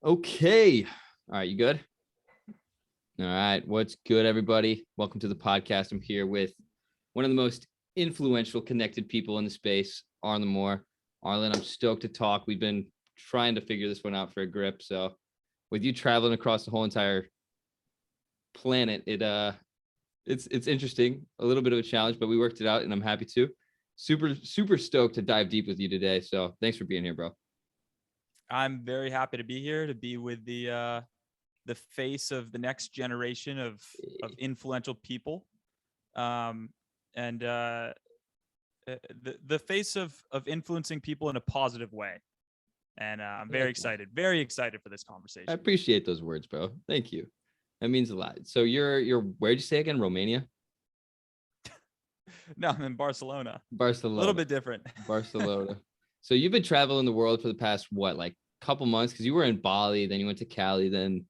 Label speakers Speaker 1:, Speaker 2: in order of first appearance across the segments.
Speaker 1: Okay. All right. You good? All right. What's good, everybody? Welcome to the podcast. I'm here with one of the most influential, connected people in the space, Arlin Moore. Arlin, I'm stoked to talk. We've been trying to figure this one out for a grip. So, with you traveling across the whole entire planet, it's interesting, a little bit of a challenge, but we worked it out, and I'm happy to. Super stoked to dive deep with you today. So, thanks for being here, bro.
Speaker 2: I'm very happy to be here to be with the face of the next generation of influential people, and the face of influencing people in a positive way. And I'm very excited for this
Speaker 1: I
Speaker 2: conversation.
Speaker 1: appreciate those words, bro. Thank you. That means a lot. So you're where'd you say again? Romania?
Speaker 2: No, I'm in Barcelona. A little
Speaker 1: Barcelona.
Speaker 2: bit different.
Speaker 1: Barcelona. So you've been traveling the world for the past what, like couple months? Because you were in Bali, then you went to Cali, then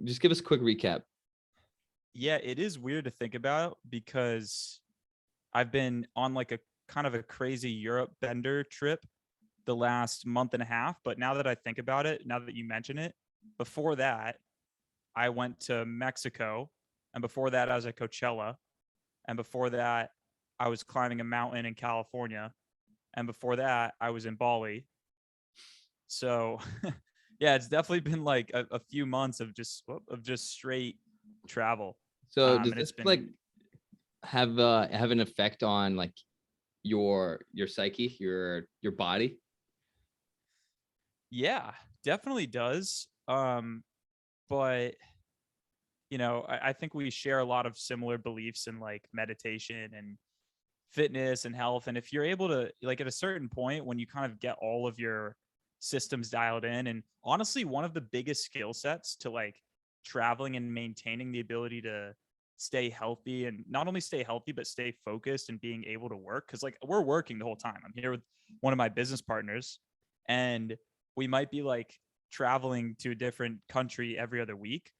Speaker 1: just give us a quick recap.
Speaker 2: Yeah, it is weird to think about because I've been on like a kind of a crazy Europe bender trip the last month and a half. But now that I think about it, now that you mention it, before that, I went to Mexico. And before that, I was at Coachella. And before that, I was climbing a mountain in California. And before that, I was in Bali. So yeah, it's definitely been like a few months of just straight travel.
Speaker 1: So does
Speaker 2: And
Speaker 1: this
Speaker 2: it's been
Speaker 1: like have an effect on like your psyche, your body?
Speaker 2: yeah, definitely does. But I think we share a lot of similar beliefs in like meditation and fitness and health. And if you're able to, like, at a certain point when you kind of get all of your systems dialed in, and honestly, one of the biggest skill sets to like traveling and maintaining the ability to stay healthy, and not only stay healthy, but stay focused and being able to work. Cause like we're working the whole time. I'm here with one of my business partners, and we might be like traveling to a different country every other week,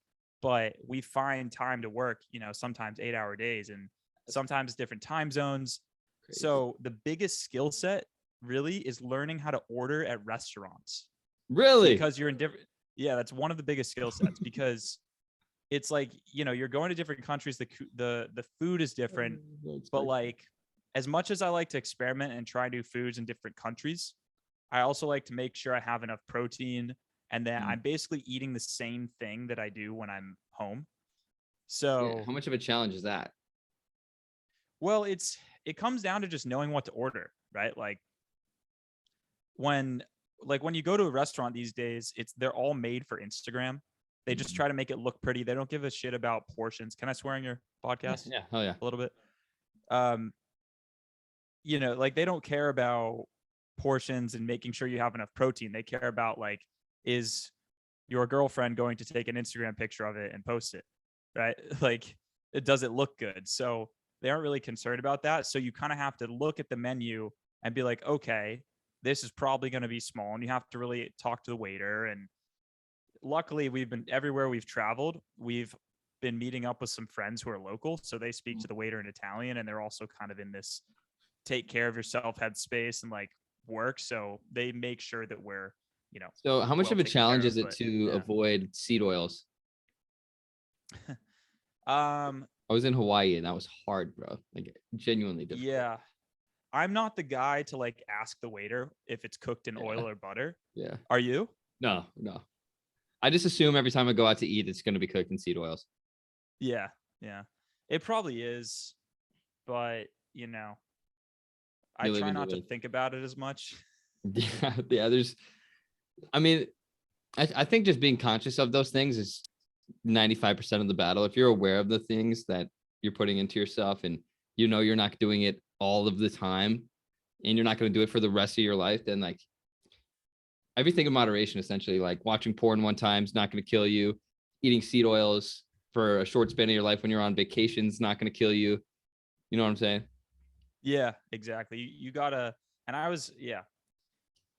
Speaker 2: but we find time to work, sometimes 8-hour days and sometimes different time zones.
Speaker 1: Crazy.
Speaker 2: So the biggest skill set really is learning how to order at restaurants
Speaker 1: Really?
Speaker 2: because you're in different. Yeah, that's one of the biggest skill sets because it's like, you're going to different countries. The food is different, but like as much as I like to experiment and try new foods in different countries, I also like to make sure I have enough protein and that I'm basically eating the same thing that I do when I'm home.
Speaker 1: Yeah.
Speaker 2: So,
Speaker 1: How much of a challenge is that?
Speaker 2: well, it comes down to just knowing what to order, right? When when you go to a restaurant these days, they're all made for Instagram. They just try to make it look pretty. They don't give a shit about portions. Can I swear on your
Speaker 1: Yeah,
Speaker 2: podcast
Speaker 1: yeah. Oh yeah.
Speaker 2: a little bit? Um, like they don't care about portions and making sure you have enough protein. They care about like, is your girlfriend going to take an Instagram picture of it and post it, right? Like, does it look good? So they aren't really concerned about that. So you kind of have to look at the menu and be like, okay, this is probably going to be small, and you have to really talk to the waiter. And luckily, we've been everywhere we've traveled. We've been meeting up with some friends who are local, so they speak to the waiter in Italian, and they're also kind of in this take care of yourself headspace and like work. So they make sure that we're,
Speaker 1: So how much
Speaker 2: well
Speaker 1: of a
Speaker 2: taken care
Speaker 1: challenge
Speaker 2: of.
Speaker 1: is it
Speaker 2: But
Speaker 1: to
Speaker 2: yeah.
Speaker 1: avoid seed oils?
Speaker 2: um
Speaker 1: I was in Hawaii and that was hard, bro. Like genuinely difficult.
Speaker 2: yeah, I'm not the guy to like ask the waiter if it's cooked in
Speaker 1: Yeah.
Speaker 2: oil or butter.
Speaker 1: Yeah.
Speaker 2: Are you?
Speaker 1: No, no. I just assume every time I go out to eat, it's going to be cooked in seed oils.
Speaker 2: Yeah, yeah, it probably is, but I
Speaker 1: You live
Speaker 2: try
Speaker 1: and you
Speaker 2: not to
Speaker 1: live.
Speaker 2: think about it as much.
Speaker 1: Yeah, yeah. I mean, I think just being conscious of those things is 95% of the battle. If you're aware of the things that you're putting into yourself and you're not doing it all of the time and you're not going to do it for the rest of your life, then like everything in moderation, essentially, like watching porn one time is not going to kill you. Eating seed oils for a short span of your life when you're on vacation is not going to kill you. You know what I'm saying?
Speaker 2: Yeah, exactly. You gotta. And yeah,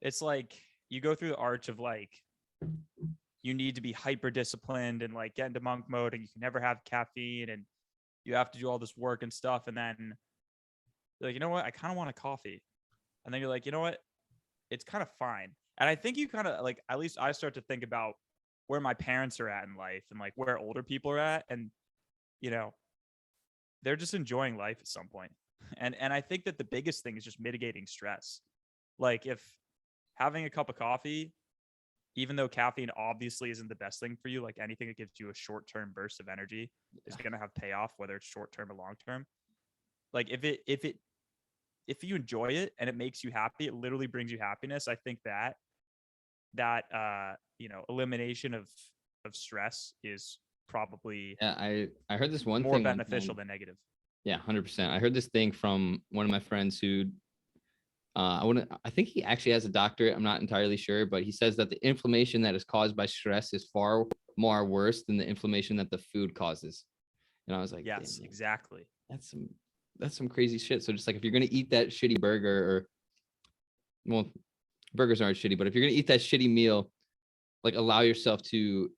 Speaker 2: it's like you go through the arch of like, you need to be hyper disciplined and like get into monk mode, and you can never have caffeine, and you have to do all this work and stuff. And then you're like, you know what? I kind of want a coffee. And then you're like, you know what? it's kind of fine. And I think you kind of like, at least I start to think about where my parents are at in life and like where older people are at. And, you know, they're just enjoying life at some point. And I think that the biggest thing is just mitigating stress. Like if having a cup of coffee, even though caffeine obviously isn't the best thing for you, like anything that gives you a short-term burst of energy is going to have payoff, whether it's short-term or long-term. Like if you enjoy it and it makes you happy, it literally brings you happiness. I think that elimination of stress is probably
Speaker 1: Yeah, I heard this one
Speaker 2: more
Speaker 1: thing one
Speaker 2: beneficial
Speaker 1: time.
Speaker 2: than negative.
Speaker 1: Yeah, 100%. I heard this thing from one of my friends who I think he actually has a doctorate. I'm not entirely sure, but he says that the inflammation that is caused by stress is far more worse than the inflammation that the food causes. And I was like,
Speaker 2: Yes,
Speaker 1: damn,
Speaker 2: exactly.
Speaker 1: that's some crazy shit. So just like if you're gonna eat that shitty burger, or well, burgers aren't shitty, but if you're gonna eat that shitty meal, like allow yourself to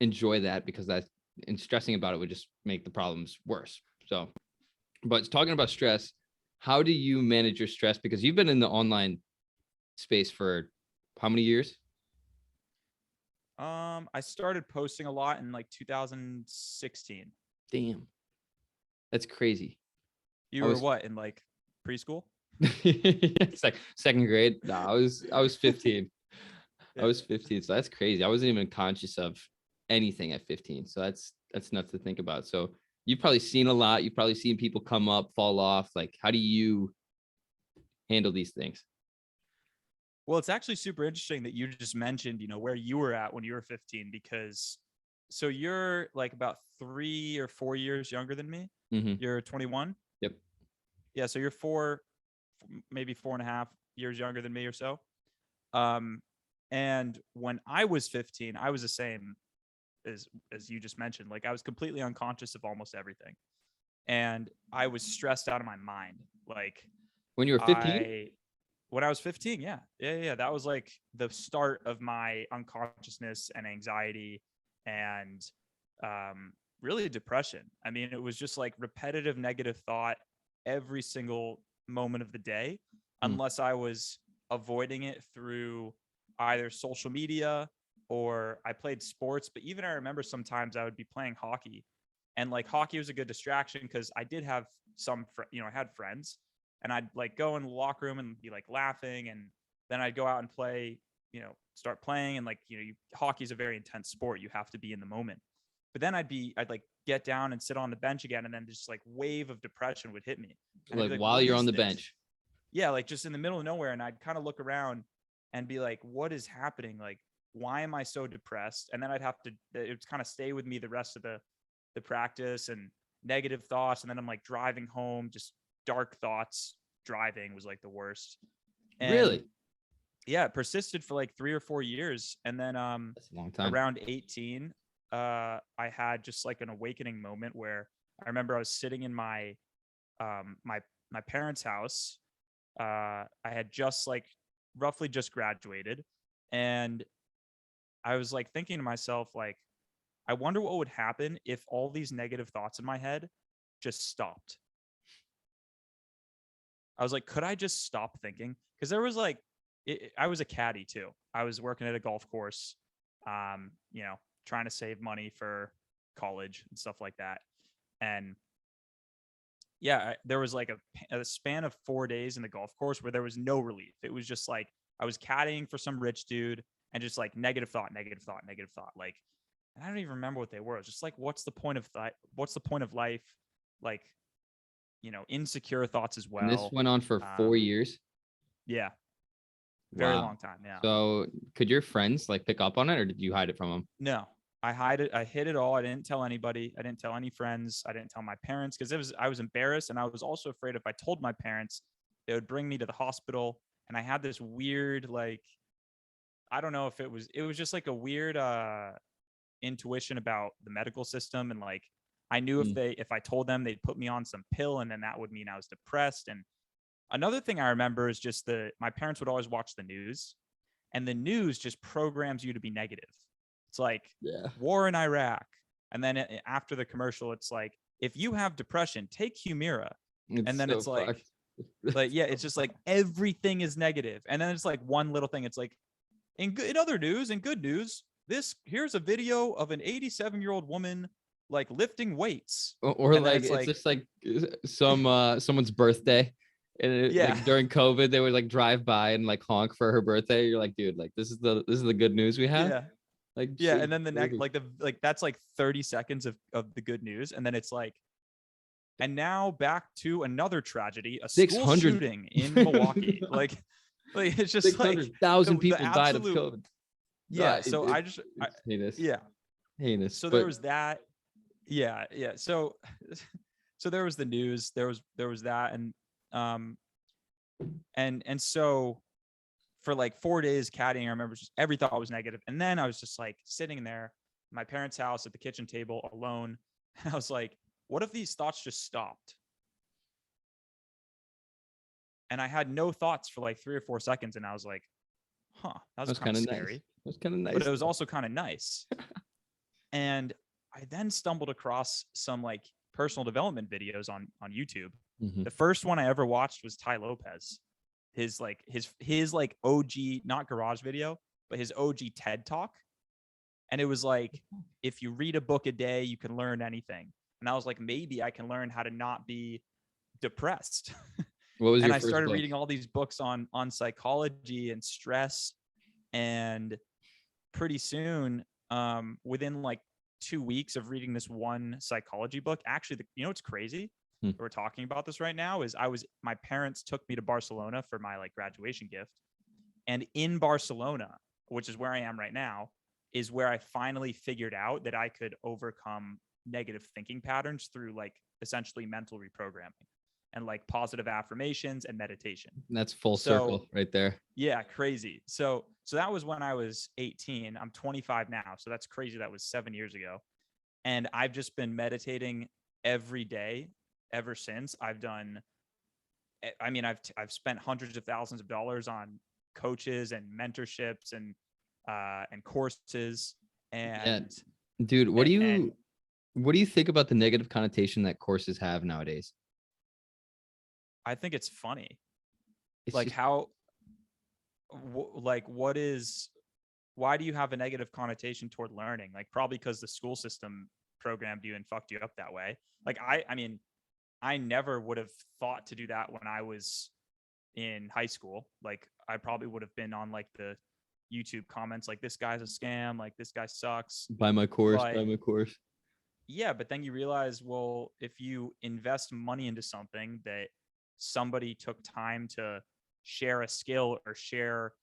Speaker 1: enjoy that, because that, and stressing about it would just make the problems worse. So, but talking about stress, how do you manage your stress? Because you've been in the online space for how many years?
Speaker 2: I started posting a lot in like 2016.
Speaker 1: Damn, that's crazy.
Speaker 2: You
Speaker 1: I
Speaker 2: were
Speaker 1: was
Speaker 2: what, in like preschool?
Speaker 1: it's like second grade. No, I was 15. I
Speaker 2: Yeah.
Speaker 1: was 15. So that's crazy. I wasn't even conscious of anything at 15. So that's nuts to think about. So you've probably seen a lot. You've probably seen people come up, fall off. Like, how do you handle these things?
Speaker 2: Well, it's actually super interesting that you just mentioned, where you were at when you were 15, because so you're like about 3 or 4 years younger than me.
Speaker 1: Mm-hmm.
Speaker 2: You're 21.
Speaker 1: Yep.
Speaker 2: Yeah. So you're maybe 4.5 years younger than me or so. And when I was 15, I was the same as you just mentioned. Like I was completely unconscious of almost everything. And I was stressed out of my mind. Like
Speaker 1: When you were 15?
Speaker 2: I when I was 15, yeah. Yeah. That was like the start of my unconsciousness and anxiety and really depression. I mean, it was just like repetitive negative thought every single moment of the day,
Speaker 1: Mm.
Speaker 2: unless I was avoiding it through either social media or I played sports. But even I remember sometimes I would be playing hockey, and like hockey was a good distraction because I did have I had friends, and I'd like go in the locker room and be like laughing, and then I'd go out and play, start playing, and like hockey is a very intense sport. You have to be in the moment. But then I'd like get down and sit on the bench again, and then just like wave of depression would hit me, and I'd
Speaker 1: Like
Speaker 2: be like,
Speaker 1: while
Speaker 2: "What
Speaker 1: you're on
Speaker 2: is
Speaker 1: the
Speaker 2: this?"
Speaker 1: bench.
Speaker 2: Yeah, like just in the middle of nowhere, and I'd kind of look around and be like, "What is happening? Like, why am I so depressed?" And then it would kind of stay with me the rest of the practice, and negative thoughts, and then I'm like driving home, just dark thoughts. Driving was like the worst. And
Speaker 1: Really?
Speaker 2: yeah, it persisted for like 3 or 4 years. And then
Speaker 1: That's a long time.
Speaker 2: around 18, I had just like an awakening moment where I remember I was sitting in my parents' house. I had just like roughly just graduated, and I was like thinking to myself, like, I wonder what would happen if all these negative thoughts in my head just stopped. I was like, could I just stop thinking? Because there was like, I was a caddy too. I was working at a golf course, trying to save money for college and stuff like that. And yeah, there was like a span of 4 days in the golf course where there was no relief. It was just like I was caddying for some rich dude and just like negative thought, negative thought, negative thought. Like, and I don't even remember what they were. It was just like, what's the point of that? What's the point of life? Like, insecure thoughts as
Speaker 1: And this
Speaker 2: well.
Speaker 1: went on for 4 years.
Speaker 2: Yeah, very
Speaker 1: Wow.
Speaker 2: long time. Yeah.
Speaker 1: So could your friends like pick up on it, or did you hide it from them?
Speaker 2: No, I hide it. I hid it all. I didn't tell anybody. I didn't tell any friends. I didn't tell my parents because I was embarrassed, and I was also afraid if I told my parents, they would bring me to the hospital. And I had this weird, like, I don't know if it was just like a weird intuition about the medical system, and like I knew
Speaker 1: Mm.
Speaker 2: if I told them, they'd put me on some pill, and then that would mean I was depressed. And another thing I remember is just my parents would always watch the news, and the news just programs you to be negative. It's like
Speaker 1: Yeah.
Speaker 2: war in Iraq. And then after the commercial, it's like, if you have depression, take Humira.
Speaker 1: It's
Speaker 2: And then
Speaker 1: so
Speaker 2: it's like,
Speaker 1: fucked.
Speaker 2: Like, yeah, it's just like everything is negative. And then it's like one little thing. It's like, in other news, in good news, here's a video of an 87-year-old woman like lifting weights.
Speaker 1: Or
Speaker 2: And then
Speaker 1: like
Speaker 2: it's
Speaker 1: it's
Speaker 2: like,
Speaker 1: just like someone's birthday, and
Speaker 2: yeah,
Speaker 1: like during COVID they would like drive by and like honk for her birthday. You're like, dude, like this is the good news we have.
Speaker 2: yeah,
Speaker 1: Like,
Speaker 2: yeah.
Speaker 1: shit,
Speaker 2: And then the next,
Speaker 1: moving.
Speaker 2: like that's like 30 seconds of the good news. And then it's like, and now back to another tragedy, a school
Speaker 1: 600
Speaker 2: shooting in Milwaukee. Like it's just like
Speaker 1: 600,000
Speaker 2: the
Speaker 1: people died of
Speaker 2: absolute,
Speaker 1: COVID.
Speaker 2: yeah. So
Speaker 1: It's heinous,
Speaker 2: yeah.
Speaker 1: heinous.
Speaker 2: So there
Speaker 1: But
Speaker 2: was that. Yeah. Yeah. So, so there was the news, there was that. And so for like 4 days caddying, I remember just every thought was negative. And then I was just like sitting there, in my parents' house at the kitchen table alone. And I was like, what if these thoughts just stopped? And I had no thoughts for like 3 or 4 seconds. And I was like, huh, that was kind
Speaker 1: kind
Speaker 2: of
Speaker 1: of nice.
Speaker 2: scary,
Speaker 1: That was kind of nice.
Speaker 2: but it was also kind of nice. And I then stumbled across some like personal development videos on YouTube.
Speaker 1: Mhm.
Speaker 2: The first one I ever watched was Ty Lopez. His like OG, not garage video, but his OG TED talk. And it was like, if you read a book a day, you can learn anything. And I was like, maybe I can learn how to not be depressed.
Speaker 1: What was
Speaker 2: And
Speaker 1: your
Speaker 2: I
Speaker 1: first
Speaker 2: started
Speaker 1: book?
Speaker 2: reading all these books on psychology and stress. And pretty soon, within like 2 weeks of reading this one psychology book, actually, you know what's crazy?
Speaker 1: Hmm.
Speaker 2: We're talking about this right now is my parents took me to Barcelona for my like graduation gift. And in Barcelona, which is where I am right now, is where I finally figured out that I could overcome negative thinking patterns through like essentially mental reprogramming and like positive affirmations and meditation.
Speaker 1: That's full
Speaker 2: So
Speaker 1: circle right there.
Speaker 2: yeah, crazy. So that was when I was 18. I'm 25 now. So that's crazy. That was 7 years ago. And I've just been meditating every day ever since. I've spent hundreds of thousands of dollars on coaches and mentorships and courses.
Speaker 1: Yeah,
Speaker 2: And
Speaker 1: dude, what do
Speaker 2: and
Speaker 1: you think about the negative connotation that courses have nowadays?
Speaker 2: I think it's funny.
Speaker 1: It's
Speaker 2: Like
Speaker 1: just,
Speaker 2: how why do you have a negative connotation toward learning? Like probably because the school system programmed you and fucked you up that way. Like I mean, I never would have thought to do that when I was in high school. Like I probably would have been on like the YouTube comments like, this guy's a scam, like this guy sucks.
Speaker 1: buy my course,
Speaker 2: But
Speaker 1: buy my course.
Speaker 2: yeah, but then you realize, well, if you invest money into something that somebody took time to share a skill or share,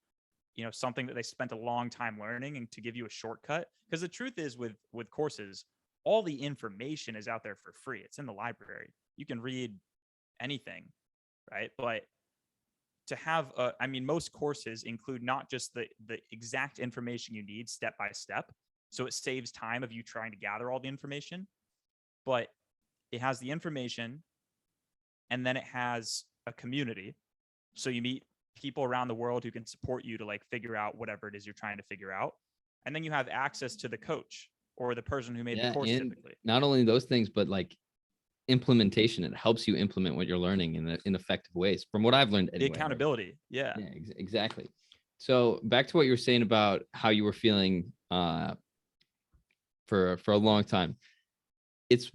Speaker 2: something that they spent a long time learning, and to give you a shortcut, because the truth is with courses, all the information is out there for free. It's in the library. You can read anything, right? But to have most courses include not just the exact information you need step by step, so it saves time of you trying to gather all the information, but it has the information, and then it has a community, so you meet people around the world who can support you to like figure out whatever it is you're trying to figure out, and then you have access to the coach or the person who made the
Speaker 1: Yeah,
Speaker 2: course
Speaker 1: and
Speaker 2: typically.
Speaker 1: not only those things, but like implementation. It helps you implement what you're learning in effective ways, from what I've learned
Speaker 2: The
Speaker 1: anyway. Right?
Speaker 2: accountability. Yeah.
Speaker 1: Yeah, exactly. So back to what you were saying about how you were feeling for a long time. It's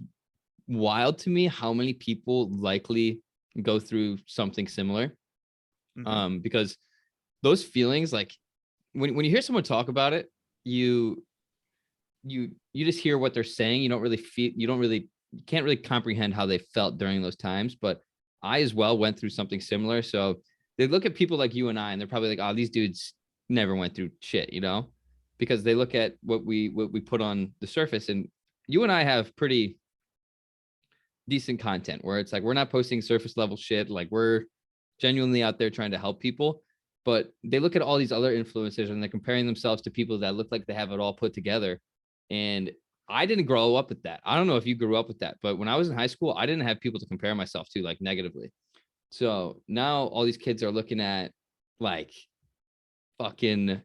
Speaker 1: wild to me how many people likely go through something similar.
Speaker 2: Mhm.
Speaker 1: Because those feelings, like when you hear someone talk about it, you just hear what they're saying. You can't really comprehend how they felt during those times. But I as well went through something similar. So they look at people like you and I, and they're probably like, oh, these dudes never went through shit, because they look at what we put on the surface. And you and I have pretty decent content where it's like, we're not posting surface level shit. Like, we're genuinely out there trying to help people. But they look at all these other influencers and they're comparing themselves to people that look like they have it all put together. And I didn't grow up with that. I don't know if you grew up with that, but when I was in high school, I didn't have people to compare myself to, like, negatively. So now all these kids are looking at like fucking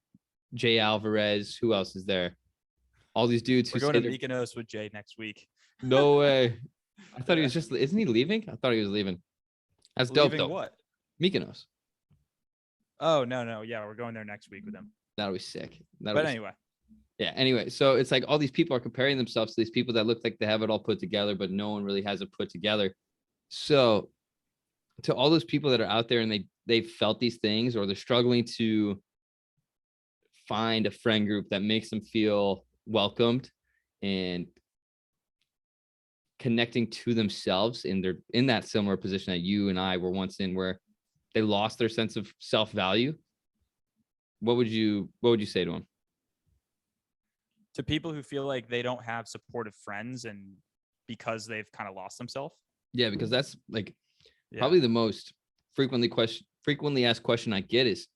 Speaker 1: Jay Alvarez. Who else is there? All these dudes
Speaker 2: We're
Speaker 1: who
Speaker 2: going
Speaker 1: say
Speaker 2: to
Speaker 1: they're,
Speaker 2: Mykonos with Jay next week.
Speaker 1: no way. I thought he
Speaker 2: Yeah.
Speaker 1: was isn't he leaving? I thought he was leaving. That's dope
Speaker 2: Leaving
Speaker 1: though.
Speaker 2: what?
Speaker 1: Mykonos.
Speaker 2: Oh, no. Yeah, we're going there next week with them.
Speaker 1: That'll be sick.
Speaker 2: But anyway,
Speaker 1: Yeah. Anyway, so it's like all these people are comparing themselves to these people that look like they have it all put together, but no one really has it put together. So to all those people that are out there and they've felt these things, or they're struggling to find a friend group that makes them feel welcomed and connecting to themselves, and they're in that similar position that you and I were once in, where they lost their sense of self-value, what would you say to them?
Speaker 2: to people who feel like they don't have supportive friends and because they've kind of lost themselves.
Speaker 1: Yeah, because that's like
Speaker 2: Yeah.
Speaker 1: probably the most frequently asked question I get is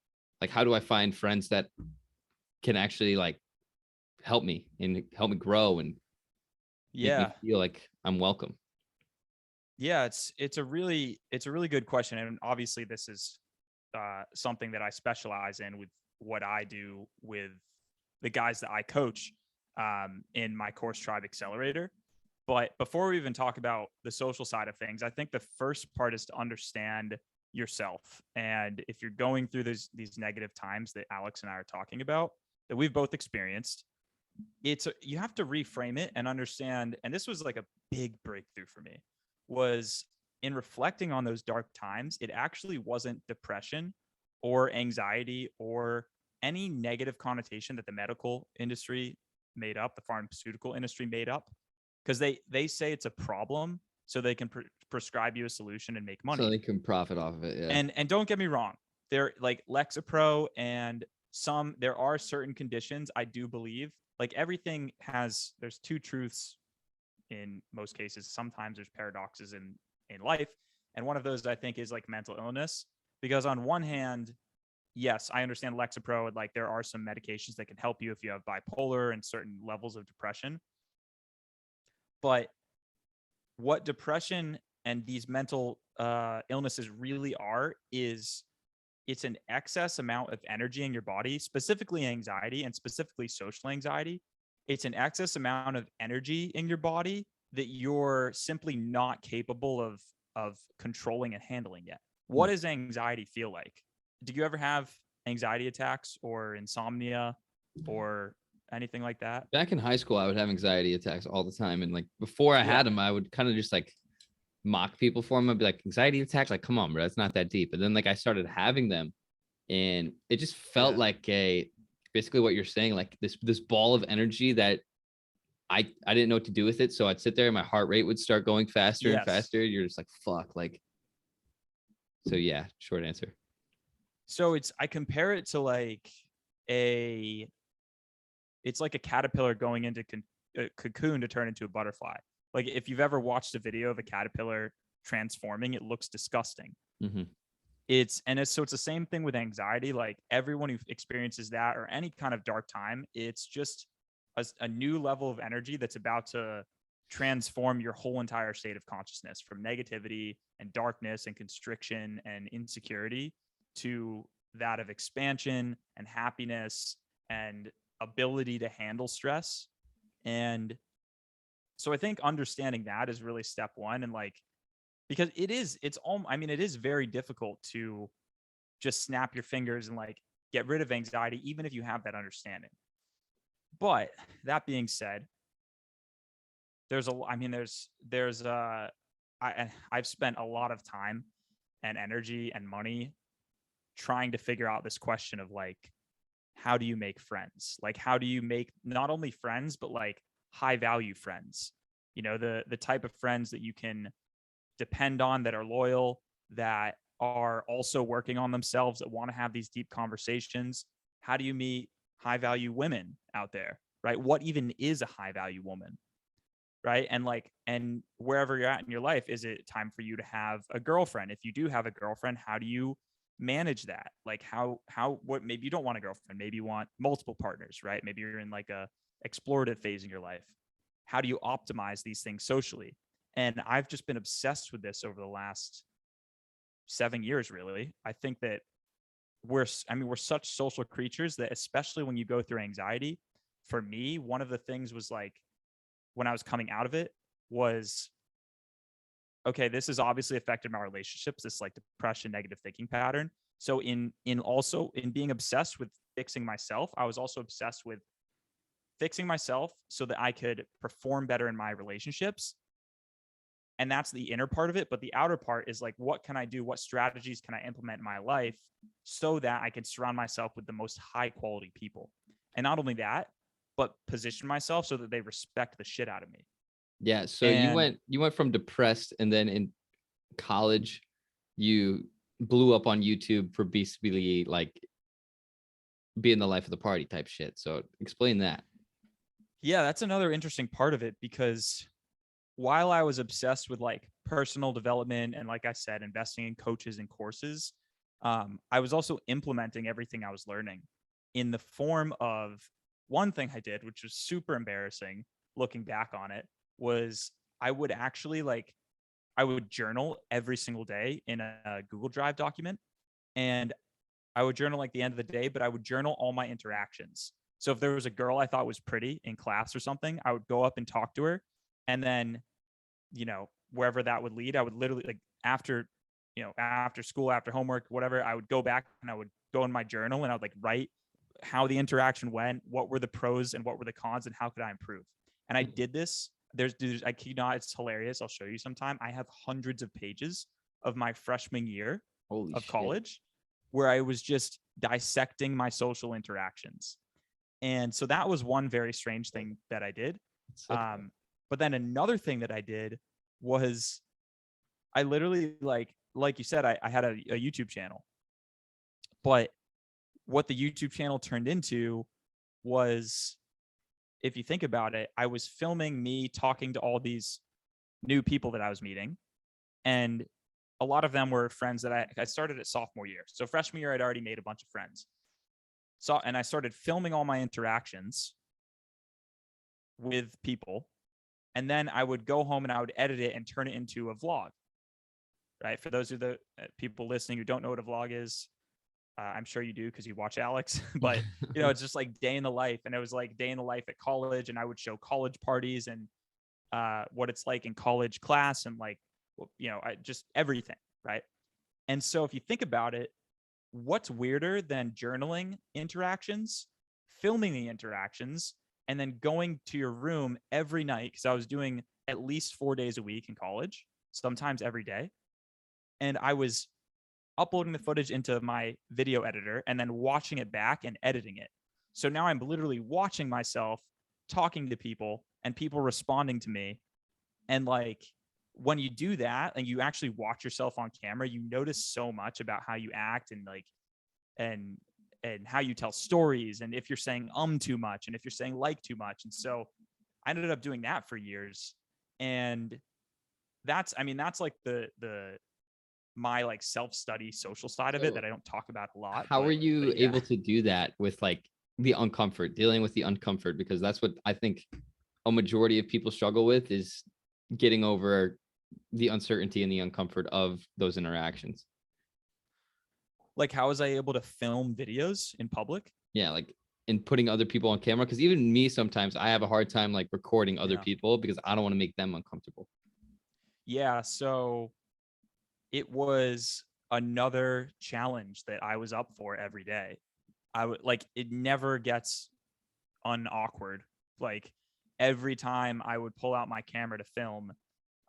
Speaker 1: like, how do I find friends that can actually like help me and help me grow and make me feel like I'm welcome?
Speaker 2: Yeah, it's a really good question, and obviously this is something that I specialize in with what I do with the guys that I coach in my course Tribe Accelerator. But before we even talk about the social side of things, I think the first part is to understand yourself. And if you're going through these negative times that Alex and I are talking about, that we've both experienced, you have to reframe it and understand. And this was like a big breakthrough for me, was in reflecting on those dark times, it actually wasn't depression or anxiety or any negative connotation that the medical industry made up, the pharmaceutical industry made up, because they say it's a problem so they can prescribe you a solution and make money.
Speaker 1: So they can profit off of it. Yeah.
Speaker 2: And don't get me wrong, they're like Lexapro and there are certain conditions, I do believe, like everything there's two truths in most cases. Sometimes there's paradoxes in life. And one of those, I think, is like mental illness, because on one hand, yes, I understand Lexapro, like there are some medications that can help you if you have bipolar and certain levels of depression. But what depression and these mental illnesses really are is it's an excess amount of energy in your body, specifically anxiety and specifically social anxiety. It's an excess amount of energy in your body that you're simply not capable of controlling and handling yet. What does anxiety feel like? Do you ever have anxiety attacks or insomnia or anything like that?
Speaker 1: Back in high school, I would have anxiety attacks all the time. And like before I had them, I would kind of just like mock people for them. I'd be like, anxiety attacks? Like, come on, bro, it's not that deep. But then like I started having them, and it just felt like basically what you're saying, like this ball of energy that I didn't know what to do with it. So I'd sit there and my heart rate would start going faster and faster. You're just like, fuck, like. So yeah, short answer.
Speaker 2: So I compare it to like it's like a caterpillar going into a cocoon to turn into a butterfly. Like if you've ever watched a video of a caterpillar transforming, it looks disgusting.
Speaker 1: Mm-hmm.
Speaker 2: It's the same thing with anxiety. Like everyone who experiences that or any kind of dark time, it's just a new level of energy that's about to transform your whole entire state of consciousness from negativity and darkness and constriction and insecurity to that of expansion and happiness and ability to handle stress. And so I think understanding that is really step one. And like, because it is very difficult to just snap your fingers and like get rid of anxiety, even if you have that understanding. But that being said, I've spent a lot of time and energy and money trying to figure out this question of like, how do you make friends? Like, how do you make not only friends, but like high value friends? You know, the type of friends that you can depend on, that are loyal, that are also working on themselves, that want to have these deep conversations. How do you meet high value women out there, right? What even is a high value woman, right? And wherever you're at in your life, is it time for you to have a girlfriend? If you do have a girlfriend, how do you manage that? Like what, maybe you don't want a girlfriend, maybe you want multiple partners, right? Maybe you're in like a explorative phase in your life. How do you optimize these things socially? And I've just been obsessed with this over the last 7 years, really. I think that we're such social creatures that, especially when you go through anxiety, for me, one of the things was like, when I was coming out of it, was okay, this has obviously affected my relationships, this like depression, negative thinking pattern. So in being obsessed with fixing myself, I was also obsessed with fixing myself so that I could perform better in my relationships. And that's the inner part of it. But the outer part is like, what can I do? What strategies can I implement in my life so that I can surround myself with the most high quality people? And not only that, but position myself so that they respect the shit out of me.
Speaker 1: Yeah. So
Speaker 2: And
Speaker 1: you went from depressed, and then in college, you blew up on YouTube for basically like being the life of the party type shit. So explain that.
Speaker 2: yeah, that's another interesting part of it, because while I was obsessed with like personal development and, like I said, investing in coaches and courses, I was also implementing everything I was learning in the form of one thing I did, which was super embarrassing looking back on it, was I would actually like, I would journal every single day in a Google Drive document. And I would journal like the end of the day, but I would journal all my interactions. So if there was a girl I thought was pretty in class or something, I would go up and talk to her. And then, wherever that would lead, I would literally like after school, after homework, whatever, I would go back and I would go in my journal and I would like write how the interaction went, what were the pros and what were the cons, and how could I improve. And I did this. I kid not, it's hilarious. I'll show you sometime. I have hundreds of pages of my freshman year
Speaker 1: Holy
Speaker 2: of
Speaker 1: shit.
Speaker 2: college where I was just dissecting my social interactions. And so that was one very strange thing that I did.
Speaker 1: Sick.
Speaker 2: But then another thing that I did was I literally like you said, I had a YouTube channel. But what the YouTube channel turned into was, if you think about it, I was filming me talking to all these new people that I was meeting. And a lot of them were friends that I started at sophomore year. So freshman year, I'd already made a bunch of friends. And I started filming all my interactions with people. And then I would go home and I would edit it and turn it into a vlog. Right. For those of the people listening who don't know what a vlog is, I'm sure you do because you watch Alex, but it's just like day in the life. And it was like day in the life at college. And I would show college parties and what it's like in college class and like, I just everything. Right. And so if you think about it, what's weirder than journaling interactions, filming the interactions, and then going to your room every night? Because I was doing at least 4 days a week in college, sometimes every day. And I was uploading the footage into my video editor and then watching it back and editing it. So now I'm literally watching myself talking to people and people responding to me. And like, when you do that and you actually watch yourself on camera, you notice so much about how you act and like, and how you tell stories, and if you're saying too much and if you're saying like too much. And so I ended up doing that for years. And that's like the my like self-study social side of it that I don't talk about a lot.
Speaker 1: How
Speaker 2: but,
Speaker 1: are you
Speaker 2: but yeah.
Speaker 1: able to do that with like the uncomfort, dealing with the uncomfort? Because that's what I think a majority of people struggle with, is getting over the uncertainty and the uncomfort of those interactions.
Speaker 2: Like, how was I able to film videos in public?
Speaker 1: Yeah, like in putting other people on camera. Because even me, sometimes I have a hard time like recording other people because I don't want to make them uncomfortable.
Speaker 2: Yeah, so it was another challenge that I was up for every day. I would like, it never gets unawkward. Like every time I would pull out my camera to film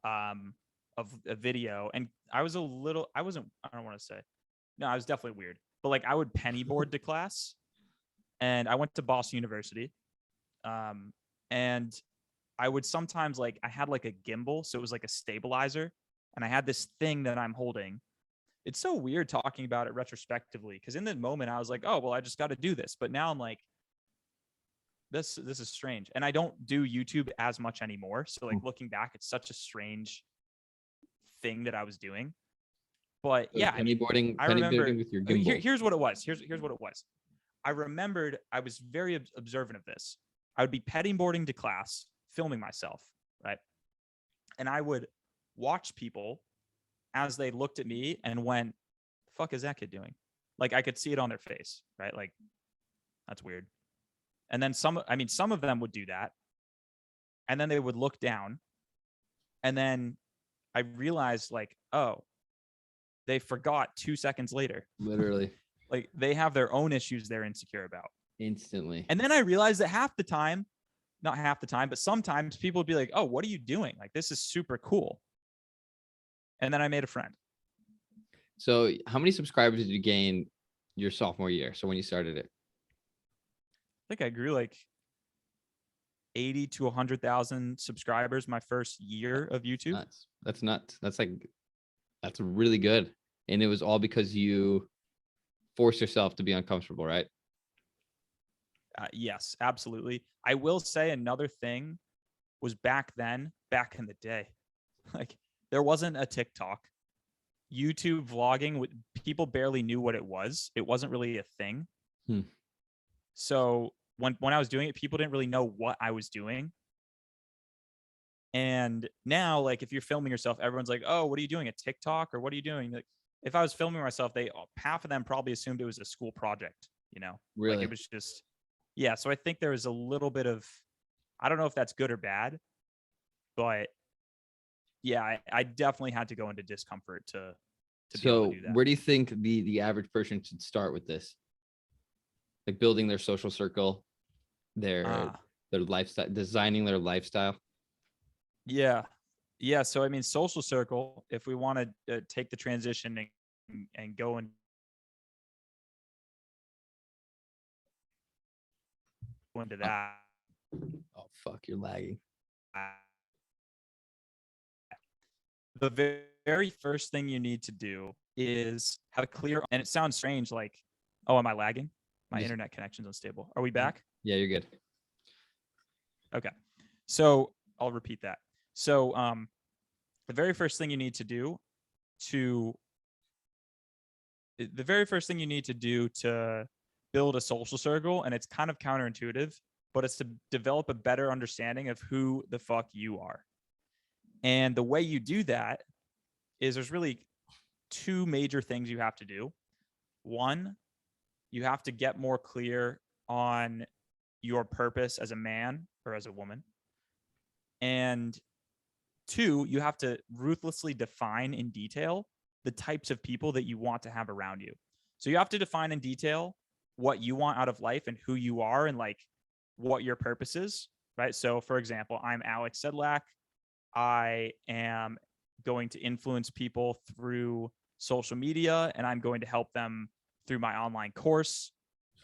Speaker 2: of a video, and I don't want to say, no, I was definitely weird, but like I would penny board to class, and I went to Boston University. And I would sometimes like, I had like a gimbal, so it was like a stabilizer, and I had this thing that I'm holding. It's so weird talking about it retrospectively, because in the moment I was like, oh, well, I just got to do this. But now I'm like, this is strange. And I don't do YouTube as much anymore. So like looking back, it's such a strange thing that I was doing. But yeah, I mean, I remember
Speaker 1: with your gimbal.
Speaker 2: Here's what it was. Here's what it was. I remembered I was very observant of this. I would be petting boarding to class, filming myself, right? And I would watch people as they looked at me and went, the fuck is that kid doing? Like I could see it on their face, right? Like, that's weird. And then some of them would do that. And then they would look down. And then I realized like, oh, they forgot 2 seconds later.
Speaker 1: Literally.
Speaker 2: Like they have their own issues they're insecure about.
Speaker 1: Instantly.
Speaker 2: And then I realized that half the time, not half the time, but sometimes people would be like, oh, what are you doing? Like, this is super cool. And then I made a friend.
Speaker 1: So how many subscribers did you gain your sophomore year? So when you started it?
Speaker 2: I think I grew like 80 to 100,000 subscribers my first year of YouTube.
Speaker 1: Nuts. That's nuts. That's really good. And it was all because you forced yourself to be uncomfortable, right?
Speaker 2: Yes, absolutely. I will say another thing was back in the day, like there wasn't a TikTok. YouTube vlogging, people barely knew what it was. It wasn't really a thing. So when I was doing it, people didn't really know what I was doing. And now, like, if you're filming yourself, everyone's like, oh, what are you doing? A TikTok? Or what are you doing? Like, if I was filming myself, half of them probably assumed it was a school project,
Speaker 1: Really?
Speaker 2: Like it was just, yeah. So I think there was a little bit of, I don't know if that's good or bad, but yeah, I definitely had to go into discomfort to be able to do that.
Speaker 1: Where do you think the average person should start with this? Like building their social circle, their lifestyle, designing their lifestyle.
Speaker 2: Yeah. So I mean, social circle. If we want to take the transition and go into that.
Speaker 1: Oh fuck, you're lagging.
Speaker 2: The very first thing you need to do is have a clear, and it sounds strange, like, oh, am I lagging? My internet connection's unstable. Are we back?
Speaker 1: Yeah, you're good.
Speaker 2: Okay. So I'll repeat that. So the very first thing you need to do to build a social circle, and it's kind of counterintuitive, but it's to develop a better understanding of who the fuck you are. And the way you do that is there's really two major things you have to do. One, you have to get more clear on your purpose as a man or as a woman. And two, you have to ruthlessly define in detail the types of people that you want to have around you. So you have to define in detail what you want out of life and who you are and like what your purpose is, right? So for example, I'm Alex Sedlak. I am going to influence people through social media, and I'm going to help them through my online course.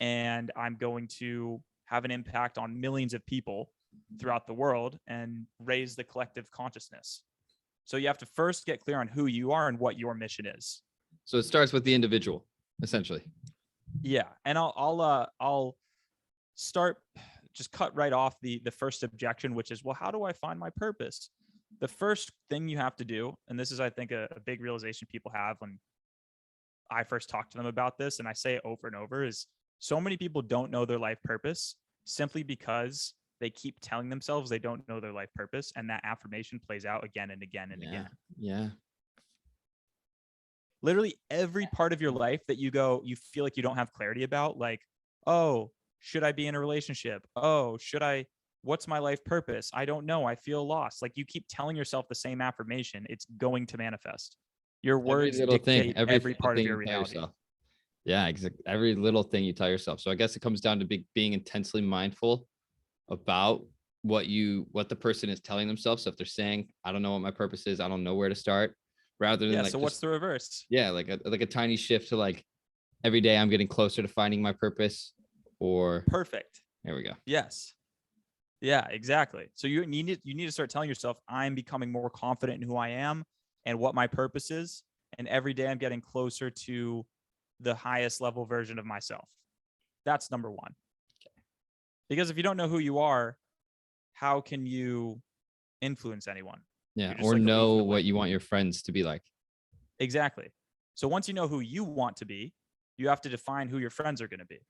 Speaker 2: And I'm going to have an impact on millions of people throughout the world and raise the collective consciousness. So you have to first get clear on who you are and what your mission is.
Speaker 1: So it starts with the individual, essentially.
Speaker 2: Yeah, and I'll start, just cut right off the first objection, which is, well, how do I find my purpose? The first thing you have to do, and this is, I think, a big realization people have when I first talk to them about this, and I say it over and over, is so many people don't know their life purpose simply because they keep telling themselves they don't know their life purpose, and that affirmation plays out again and again and again.
Speaker 1: Yeah.
Speaker 2: Literally every part of your life that you feel like you don't have clarity about, like, oh, should I be in a relationship? Oh, what's my life purpose? I don't know. I feel lost. Like, you keep telling yourself the same affirmation, it's going to manifest. Your words dictate every part of your reality.
Speaker 1: Yeah, exactly. Every little thing you tell yourself. So I guess it comes down to being intensely mindful about what the person is telling themselves. So if they're saying, I don't know what my purpose is, I don't know where to start, rather than
Speaker 2: so what's the reverse?
Speaker 1: Yeah, like a tiny shift to like, every day I'm getting closer to finding my purpose. Or
Speaker 2: perfect.
Speaker 1: There we go.
Speaker 2: Yes. Yeah, exactly. So you need to start telling yourself, I'm becoming more confident in who I am and what my purpose is. And every day I'm getting closer to the highest level version of myself. That's number one. Okay. Because if you don't know who you are, how can you influence anyone?
Speaker 1: Yeah. Or like know what you want your friends to be like.
Speaker 2: Exactly. So once you know who you want to be, you have to define who your friends are going to be.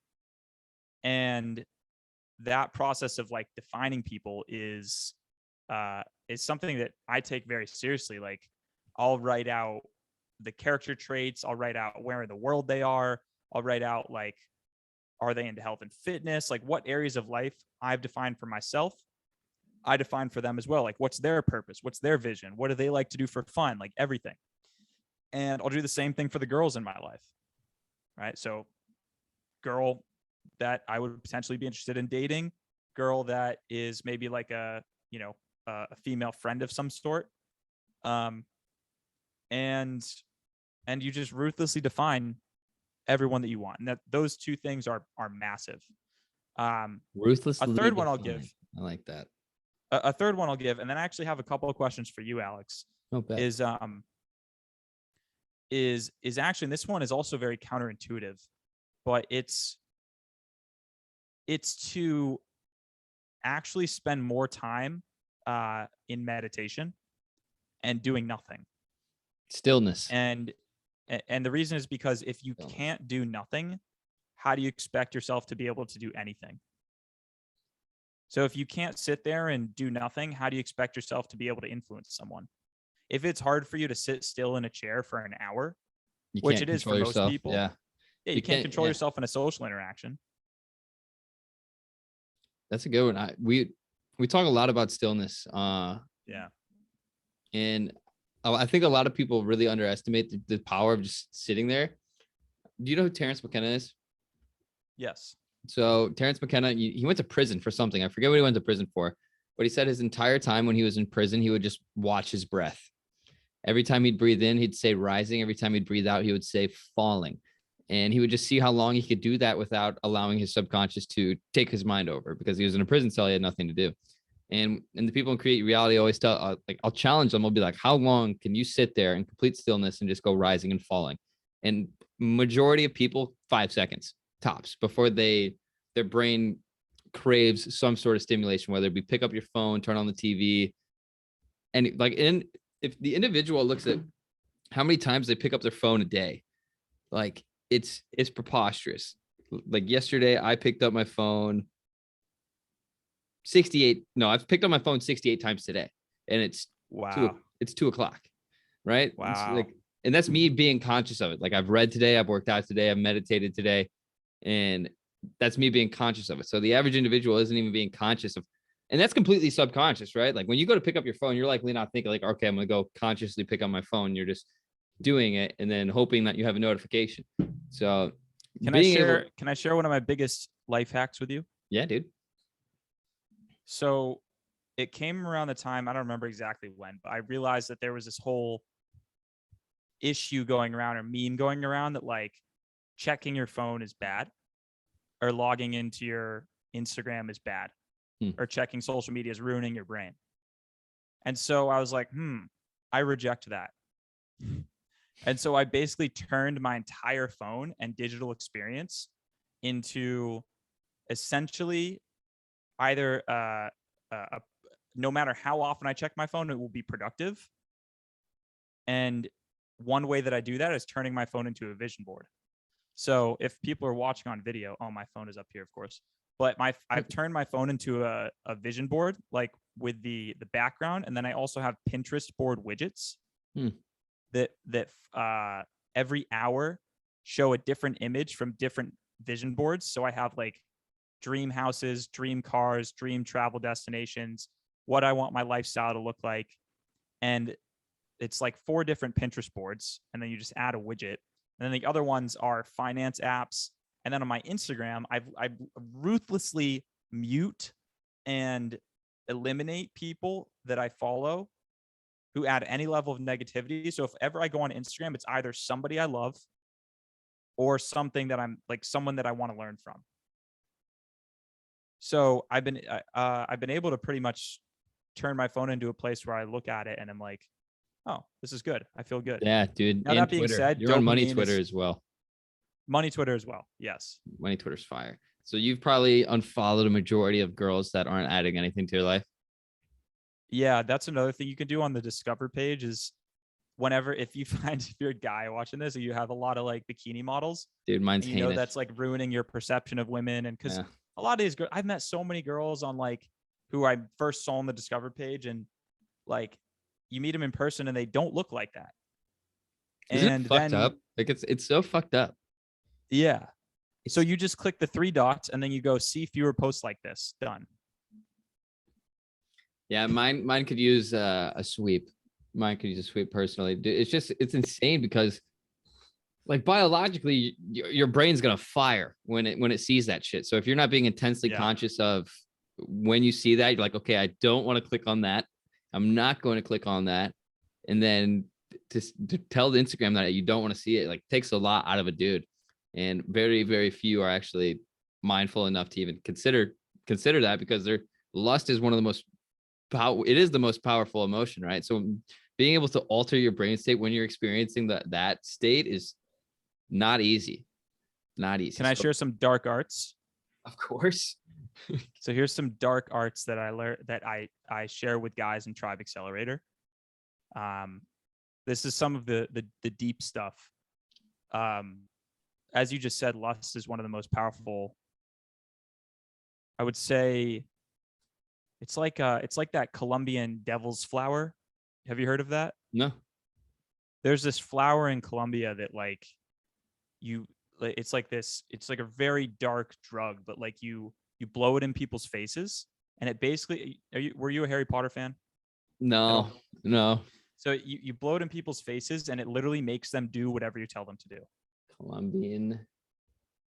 Speaker 2: And that process of like defining people is something that I take very seriously. Like, I'll write out the character traits. I'll write out where in the world they are. I'll write out, like, are they into health and fitness? Like, what areas of life I've defined for myself. I define for them as well. Like, what's their purpose? What's their vision? What do they like to do for fun? Like everything. And I'll do the same thing for the girls in my life. Right. So girl that I would potentially be interested in dating, girl that is maybe like a female friend of some sort. And you just ruthlessly define everyone that you want. And that those two things are massive.
Speaker 1: Ruthlessly
Speaker 2: A third one I'll
Speaker 1: defined.
Speaker 2: give.
Speaker 1: I like that.
Speaker 2: A third one I'll give, and then I actually have a couple of questions for you, Alex.
Speaker 1: No bad.
Speaker 2: Is actually, and this one is also very counterintuitive, but it's to actually spend more time in meditation and doing nothing.
Speaker 1: Stillness.
Speaker 2: And the reason is because if you can't do nothing, how do you expect yourself to be able to do anything? So if you can't sit there and do nothing, how do you expect yourself to be able to influence someone? If it's hard for you to sit still in a chair for an hour, which it is for most people,
Speaker 1: yeah,
Speaker 2: you can't control yourself in a social interaction.
Speaker 1: That's a good one. We talk a lot about stillness.
Speaker 2: Yeah.
Speaker 1: And I think a lot of people really underestimate the power of just sitting there. Do you know who Terrence McKenna is?
Speaker 2: Yes.
Speaker 1: So Terrence McKenna, he went to prison for something. I forget what he went to prison for, but he said his entire time when he was in prison, he would just watch his breath. Every time he'd breathe in, he'd say rising. Every time he'd breathe out, he would say falling. And he would just see how long he could do that without allowing his subconscious to take his mind over, because he was in a prison cell. He had nothing to do. And the people in Create Reality always tell, I'll challenge them. I'll be like, how long can you sit there in complete stillness and just go rising and falling? And majority of people, 5 seconds tops before their brain craves some sort of stimulation, whether it be pick up your phone, turn on the TV. And if the individual looks at how many times they pick up their phone a day, like it's preposterous. Like yesterday, I picked up my phone I've picked up my phone 68 times today, and it's
Speaker 2: wow.
Speaker 1: It's 2:00, right?
Speaker 2: Wow.
Speaker 1: And that's me being conscious of it. Like I've read today, I've worked out today, I've meditated today, and that's me being conscious of it. So the average individual isn't even being conscious of, and that's completely subconscious, right? Like when you go to pick up your phone, you're likely not thinking like, okay, I'm going to go consciously pick up my phone. You're just doing it and then hoping that you have a notification. So
Speaker 2: can I share one of my biggest life hacks with you?
Speaker 1: Yeah, dude.
Speaker 2: So it came around the time, I don't remember exactly when, but I realized that there was this whole issue going around, or meme going around, that like checking your phone is bad, or logging into your Instagram is bad, or checking social media is ruining your brain. And so I was like, I reject that. And so I basically turned my entire phone and digital experience into essentially either no matter how often I check my phone, it will be productive. And one way that I do that is turning my phone into a vision board. So if people are watching on video, my phone is up here, of course. But I've turned my phone into a vision board, like with the background, and then I also have Pinterest board widgets that every hour show a different image from different vision boards. So I have like dream houses, dream cars, dream travel destinations, what I want my lifestyle to look like. And it's like 4 different Pinterest boards. And then you just add a widget. And then the other ones are finance apps. And then on my Instagram, I ruthlessly mute and eliminate people that I follow who add any level of negativity. So if ever I go on Instagram, it's either somebody I love or something that I'm like, someone that I want to learn from. So I've been able to pretty much turn my phone into a place where I look at it and I'm like, oh, this is good. I feel good.
Speaker 1: Yeah, dude.
Speaker 2: Now, that being said,
Speaker 1: you're on Money Twitter as well.
Speaker 2: Money Twitter as well. Yes.
Speaker 1: Money Twitter's fire. So you've probably unfollowed a majority of girls that aren't adding anything to your life.
Speaker 2: Yeah, that's another thing you can do on the Discover page is if you're a guy watching this and you have a lot of like bikini models,
Speaker 1: dude, mine's heinous.
Speaker 2: That's like ruining your perception of women. And because a lot of these girls, I've met so many girls on like who I first saw on the Discover page, and like you meet them in person and they don't look like that.
Speaker 1: Isn't it fucked up? Like it's so fucked up.
Speaker 2: Yeah. So you just click the 3 dots and then you go see fewer posts like this. Done.
Speaker 1: Yeah, mine could use a sweep. Mine could use a sweep personally. It's insane because like biologically your brain's gonna fire when it sees that shit. So if you're not being intensely conscious of when you see that, you're like, okay, I don't want to click on that. I'm not going to click on that. And then to tell the Instagram that you don't want to see it, like takes a lot out of a dude. And very, very few are actually mindful enough to even consider that, because their lust is one of the most it is the most powerful emotion, right? So being able to alter your brain state when you're experiencing that state is not easy. Not easy.
Speaker 2: Can I share some dark arts?
Speaker 1: Of course.
Speaker 2: So here's some dark arts that I learned that I share with guys in Tribe Accelerator. This is some of the deep stuff. As you just said, lust is one of the most powerful. I would say it's like that Colombian devil's flower. Have you heard of that?
Speaker 1: No.
Speaker 2: There's this flower in Colombia that like it's like a very dark drug, but like you blow it in people's faces, and it basically were you a Harry Potter fan?
Speaker 1: No.
Speaker 2: So you blow it in people's faces, and it literally makes them do whatever you tell them to do.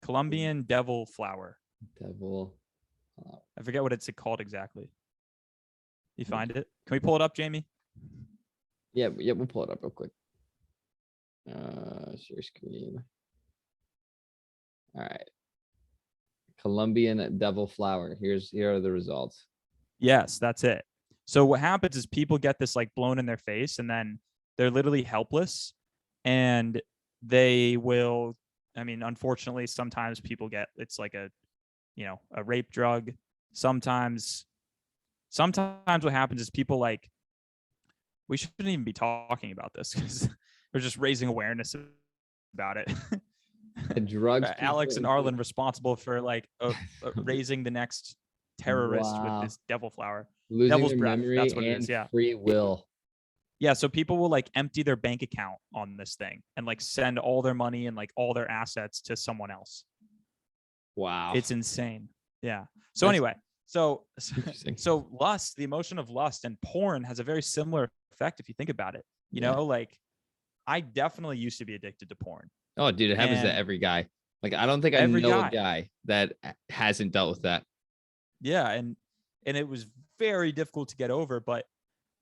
Speaker 2: Colombian devil flower. I forget what it's called exactly. You find it? Can we pull it up, Jamie?
Speaker 1: Yeah, we'll pull it up real quick. Share screen. All right. Colombian devil flower. Here are the results.
Speaker 2: Yes, that's it. So what happens is people get this like blown in their face, and then they're literally helpless, and they will, I mean, unfortunately, sometimes people get, it's like a rape drug. Sometimes what happens is people like, we shouldn't even be talking about this because we're just raising awareness about it.
Speaker 1: Drugs.
Speaker 2: Alex and Arlin responsible for like raising the next terrorist with this devil flower.
Speaker 1: Losing
Speaker 2: Devil's
Speaker 1: their
Speaker 2: breath.
Speaker 1: memory
Speaker 2: That's what
Speaker 1: and
Speaker 2: it is. Yeah.
Speaker 1: free will.
Speaker 2: Yeah. So people will like empty their bank account on this thing and like send all their money and like all their assets to someone else.
Speaker 1: Wow.
Speaker 2: It's insane. Yeah. So anyway, so lust, the emotion of lust and porn has a very similar effect if you think about it. You know, like I definitely used to be addicted to porn.
Speaker 1: Oh, dude, it happens to every guy. Like, I don't think I know a guy that hasn't dealt with that.
Speaker 2: Yeah, and it was very difficult to get over. But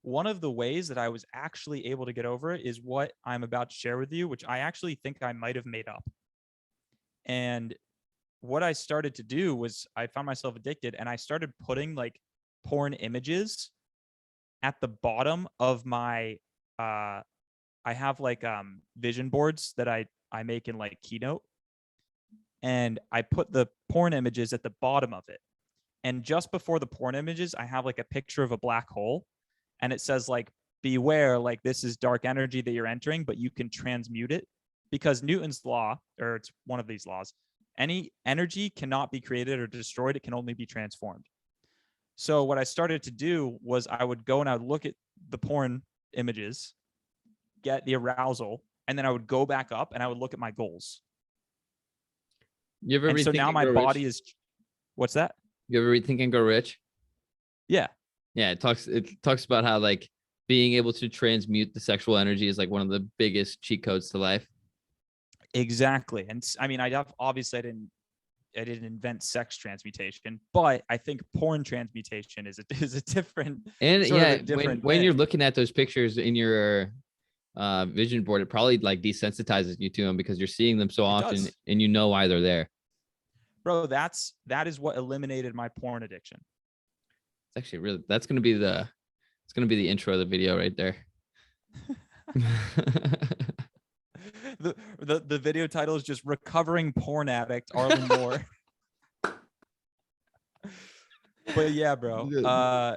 Speaker 2: one of the ways that I was actually able to get over it is what I'm about to share with you, which I actually think I might have made up. And what I started to do was I found myself addicted, and I started putting like porn images at the bottom of my I have like vision boards that I make in like Keynote, and I put the porn images at the bottom of it. And just before the porn images, I have like a picture of a black hole, and it says like, beware, like this is dark energy that you're entering, but you can transmute it, because Newton's law, or it's one of these laws, any energy cannot be created or destroyed. It can only be transformed. So what I started to do was I would go and I would look at the porn images, get the arousal, and then I would go back up and I would look at my goals.
Speaker 1: You ever read
Speaker 2: so now my body is, what's that?
Speaker 1: You ever read Think and Grow Rich?
Speaker 2: Yeah.
Speaker 1: Yeah, it talks about how like being able to transmute the sexual energy is like one of the biggest cheat codes to life.
Speaker 2: Exactly. And I mean, I didn't invent sex transmutation, but I think porn transmutation is a different,
Speaker 1: and
Speaker 2: different
Speaker 1: when you're looking at those pictures in your vision board, it probably like desensitizes you to them because you're seeing them so often and you know why they're there.
Speaker 2: Bro, that is what eliminated my porn addiction.
Speaker 1: It's actually really, it's gonna be the intro of the video right there.
Speaker 2: The video title is just recovering porn addict Arlin Moore. But yeah, bro.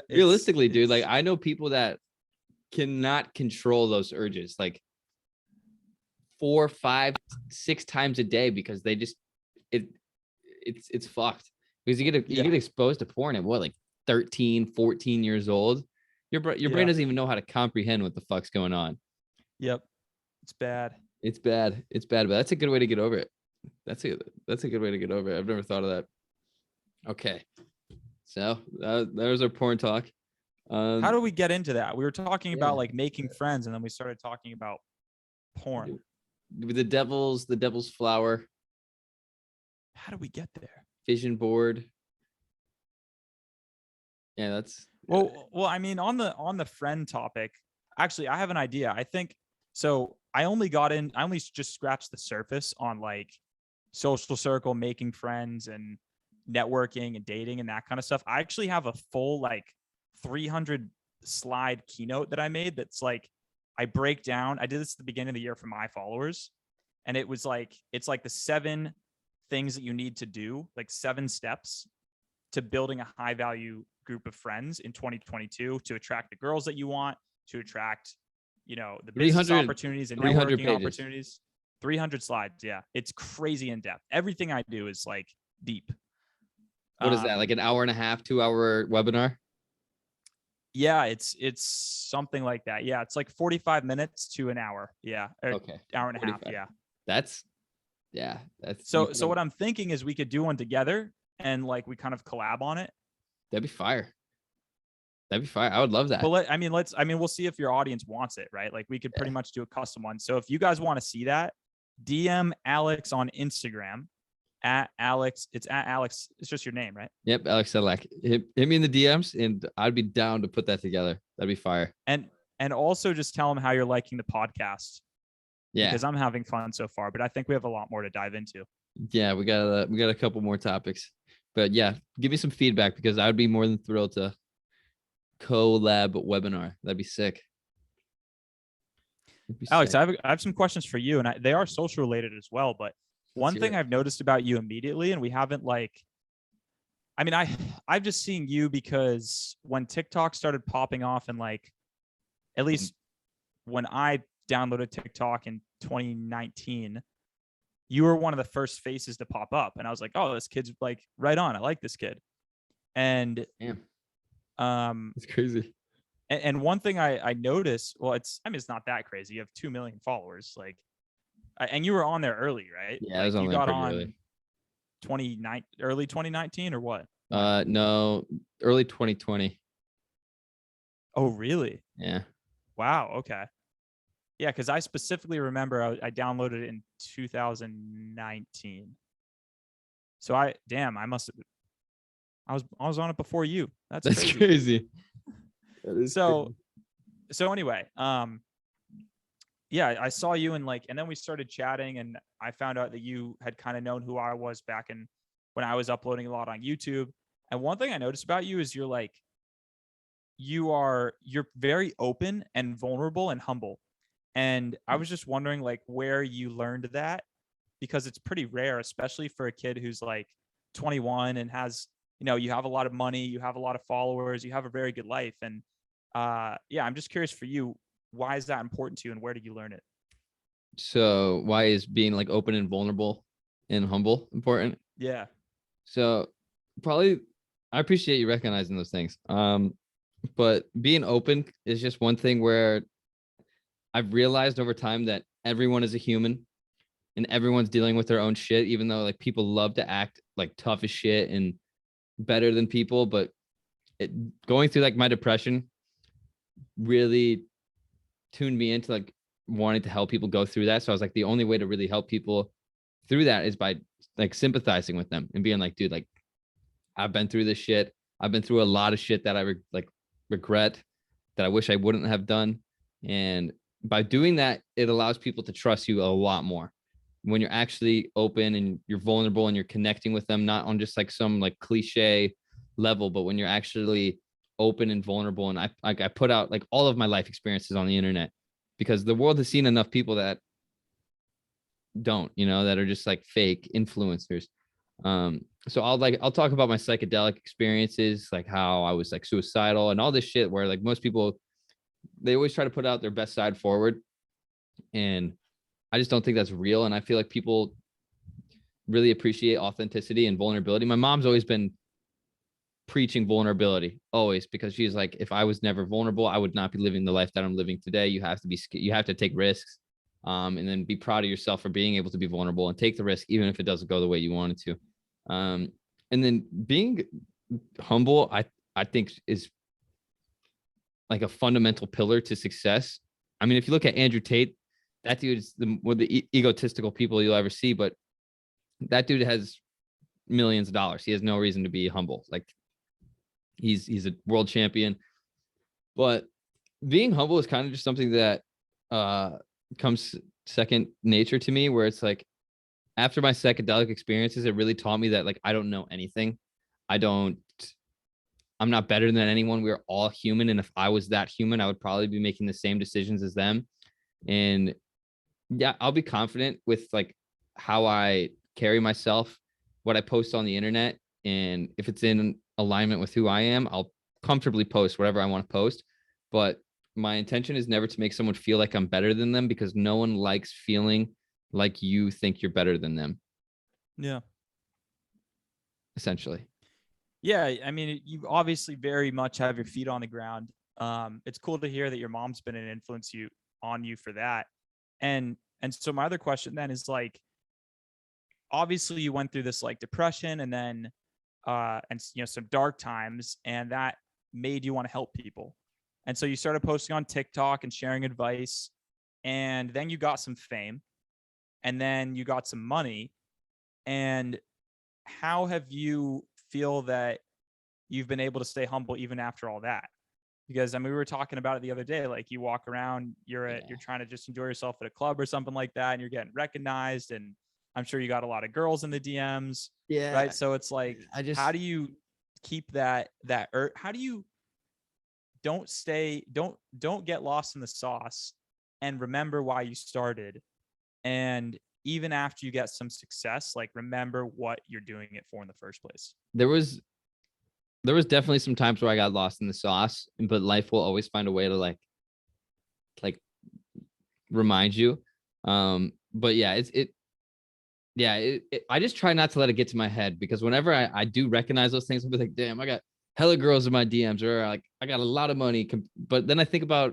Speaker 1: Realistically, dude, like I know people that cannot control those urges like 4, 5, 6 times a day because they just it's fucked. Because you get exposed to porn at what, like 13, 14 years old. Your brain doesn't even know how to comprehend what the fuck's going on.
Speaker 2: Yep. It's bad.
Speaker 1: It's bad, but that's a good way to get over it. That's a good way to get over it. I've never thought of that. Okay. So that was our porn talk.
Speaker 2: How do we get into that? We were talking about
Speaker 1: Yeah.
Speaker 2: like making friends, and then we started talking about porn.
Speaker 1: The devil's flower,
Speaker 2: How do we get there?
Speaker 1: vision board. Yeah, that's
Speaker 2: Well, I mean, on the friend topic, actually, I have an idea. I think so. I only just scratched the surface on like social circle, making friends, and networking and dating and that kind of stuff. I actually have a full like 300 slide keynote that I made. That's like I break down. I did this at the beginning of the year for my followers, and it's like the 7 things that you need to do, like 7 steps to building a high value group of friends in 2022 to attract the girls that you want, to attract, the business
Speaker 1: 300
Speaker 2: opportunities and
Speaker 1: 300
Speaker 2: networking
Speaker 1: pages.
Speaker 2: opportunities. 300 slides. Yeah. It's crazy in depth. Everything I do is like deep.
Speaker 1: What is that? Like an hour and a half, 2-hour webinar?
Speaker 2: Yeah, it's something like that. Yeah, it's like 45 minutes to an hour. Yeah.
Speaker 1: Okay.
Speaker 2: Hour and a
Speaker 1: 45.
Speaker 2: half. Yeah.
Speaker 1: That's
Speaker 2: So what I'm thinking is we could do one together and like we kind of collab on it.
Speaker 1: That'd be fire. I would love that.
Speaker 2: But we'll see if your audience wants it, right? Like we could pretty much do a custom one. So if you guys want to see that, DM Alex on Instagram at Alex. It's at Alex. It's just your name, right?
Speaker 1: Yep, Alex Sedlak. Hit me in the DMs, and I'd be down to put that together. That'd be fire.
Speaker 2: And also just tell them how you're liking the podcast.
Speaker 1: Yeah,
Speaker 2: because I'm having fun so far, but I think we have a lot more to dive into.
Speaker 1: Yeah, we got a couple more topics, but yeah, give me some feedback because I would be more than thrilled to collab webinar. That'd be sick.
Speaker 2: Alex, I have some questions for you, and they are social related as well. But one thing I've noticed about you immediately, and we haven't I've just seen you because when TikTok started popping off, and like, at least when I downloaded TikTok in 2019, you were one of the first faces to pop up, and I was like, oh, this kid's like right on. I like this kid. And
Speaker 1: it's crazy.
Speaker 2: And one thing I noticed, well, it's not that crazy. You have 2 million followers, like, and you were on there early, right?
Speaker 1: Yeah,
Speaker 2: like,
Speaker 1: I was
Speaker 2: you got on
Speaker 1: early.
Speaker 2: early 2019 or what?
Speaker 1: No, early 2020.
Speaker 2: Oh, really?
Speaker 1: Yeah.
Speaker 2: Wow. Okay. Yeah, because I specifically remember I downloaded it in 2019. So I must have. I was on it before you. That's
Speaker 1: crazy.
Speaker 2: So anyway, yeah, I saw you and then we started chatting, and I found out that you had kind of known who I was back when I was uploading a lot on YouTube. And one thing I noticed about you is you're very open and vulnerable and humble. And I was just wondering like where you learned that, because it's pretty rare, especially for a kid who's like 21 and has, you have a lot of money, you have a lot of followers, you have a very good life. And yeah, I'm just curious for you, why is that important to you and where did you learn it?
Speaker 1: So why is being like open and vulnerable and humble important?
Speaker 2: Yeah.
Speaker 1: So probably I appreciate you recognizing those things. But being open is just one thing where I've realized over time that everyone is a human and everyone's dealing with their own shit, even though like people love to act like tough as shit and better than people. But going through like my depression really tuned me into like wanting to help people go through that. So I was like, the only way to really help people through that is by like sympathizing with them and being like, dude, like I've been through this shit. I've been through a lot of shit that I regret, that I wish I wouldn't have done. And by doing that, it allows people to trust you a lot more when you're actually open and you're vulnerable and you're connecting with them, not on just like some like cliche level, but when you're actually open and vulnerable. And I put out like all of my life experiences on the internet because the world has seen enough people that don't, that are just like fake influencers. So I'll talk about my psychedelic experiences, like how I was like suicidal and all this shit where like most people, they always try to put out their best side forward. And I just don't think that's real. And I feel like people really appreciate authenticity and vulnerability. My mom's always been preaching vulnerability, always, because she's like, if I was never vulnerable, I would not be living the life that I'm living today. You have to take risks, and then be proud of yourself for being able to be vulnerable and take the risk, even if it doesn't go the way you want it to. And then being humble, I think is like a fundamental pillar to success. I mean, if you look at Andrew Tate, that dude is one of the egotistical people you'll ever see, but that dude has millions of dollars. He has no reason to be humble. Like he's a world champion, but being humble is kind of just something that comes second nature to me, where it's like after my psychedelic experiences, it really taught me that like I don't know anything. I'm not better than anyone. We're all human. And if I was that human, I would probably be making the same decisions as them. And yeah, I'll be confident with like how I carry myself, what I post on the internet. And if it's in alignment with who I am, I'll comfortably post whatever I want to post. But my intention is never to make someone feel like I'm better than them, because no one likes feeling like you think you're better than them.
Speaker 2: Yeah.
Speaker 1: Essentially.
Speaker 2: Yeah. I mean, you obviously very much have your feet on the ground. It's cool to hear that your mom's been an influence on you for that. And so my other question then is like, obviously you went through this like depression and then and some dark times, and that made you want to help people. And so you started posting on TikTok and sharing advice, and then you got some fame, and then you got some money. And how have you feel that you've been able to stay humble even after all that? Because I mean, we were talking about it the other day. Like you walk around, you're trying to just enjoy yourself at a club or something like that, and you're getting recognized. And I'm sure you got a lot of girls in the DMs.
Speaker 1: Yeah.
Speaker 2: Right. So it's like, how do you keep that how do you don't get lost in the sauce and remember why you started? And even after you get some success, like remember what you're doing it for in the first place.
Speaker 1: There was definitely some times where I got lost in the sauce, but life will always find a way to like remind you. But yeah, I just try not to let it get to my head, because whenever I do recognize those things, I'll be like, damn, I got hella girls in my DMs, or like I got a lot of money. But then I think about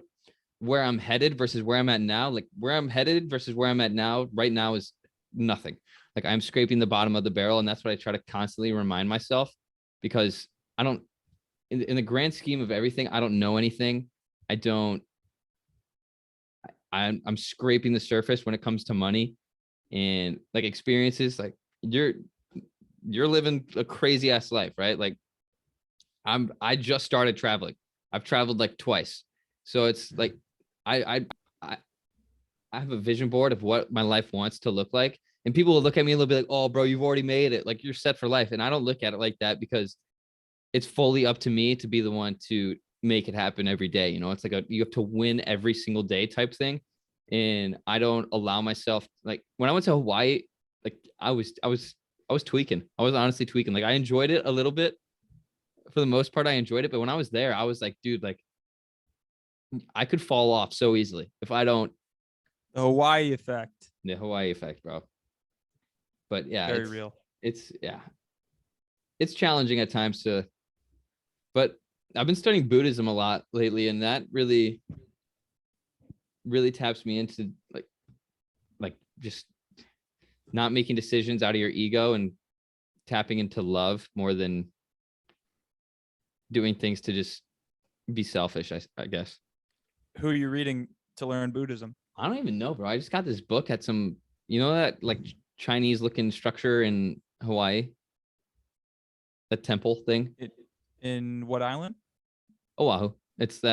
Speaker 1: where I'm headed versus where I'm at now. Like where I'm headed versus where I'm at now, right now is nothing. Like I'm scraping the bottom of the barrel. And that's what I try to constantly remind myself, because I don't, in the grand scheme of everything, I don't know anything. I'm scraping the surface when it comes to money and like experiences. Like you're living a crazy ass life, right? Like I just started traveling. I've traveled like twice. So it's like I have a vision board of what my life wants to look like. And people will look at me and they'll be like, oh, bro, you've already made it. Like you're set for life. And I don't look at it like that, because it's fully up to me to be the one to make it happen every day. You know, it's like you have to win every single day type thing. And I don't allow myself, like when I went to Hawaii, like I was tweaking. I was honestly tweaking. Like I enjoyed it a little bit. For the most part, I enjoyed it. But when I was there, I was like, dude, like I could fall off so easily if I don't.
Speaker 2: The Hawaii effect.
Speaker 1: The Hawaii effect, bro. But yeah,
Speaker 2: very real.
Speaker 1: It's challenging at times but I've been studying Buddhism a lot lately, and that really taps me into like just not making decisions out of your ego and tapping into love more than doing things to just be selfish, I guess.
Speaker 2: Who are you reading to learn Buddhism?
Speaker 1: I don't even know, bro. I just got this book at some, that like Chinese looking structure in Hawaii, the temple thing.
Speaker 2: In what island?
Speaker 1: Oahu. It's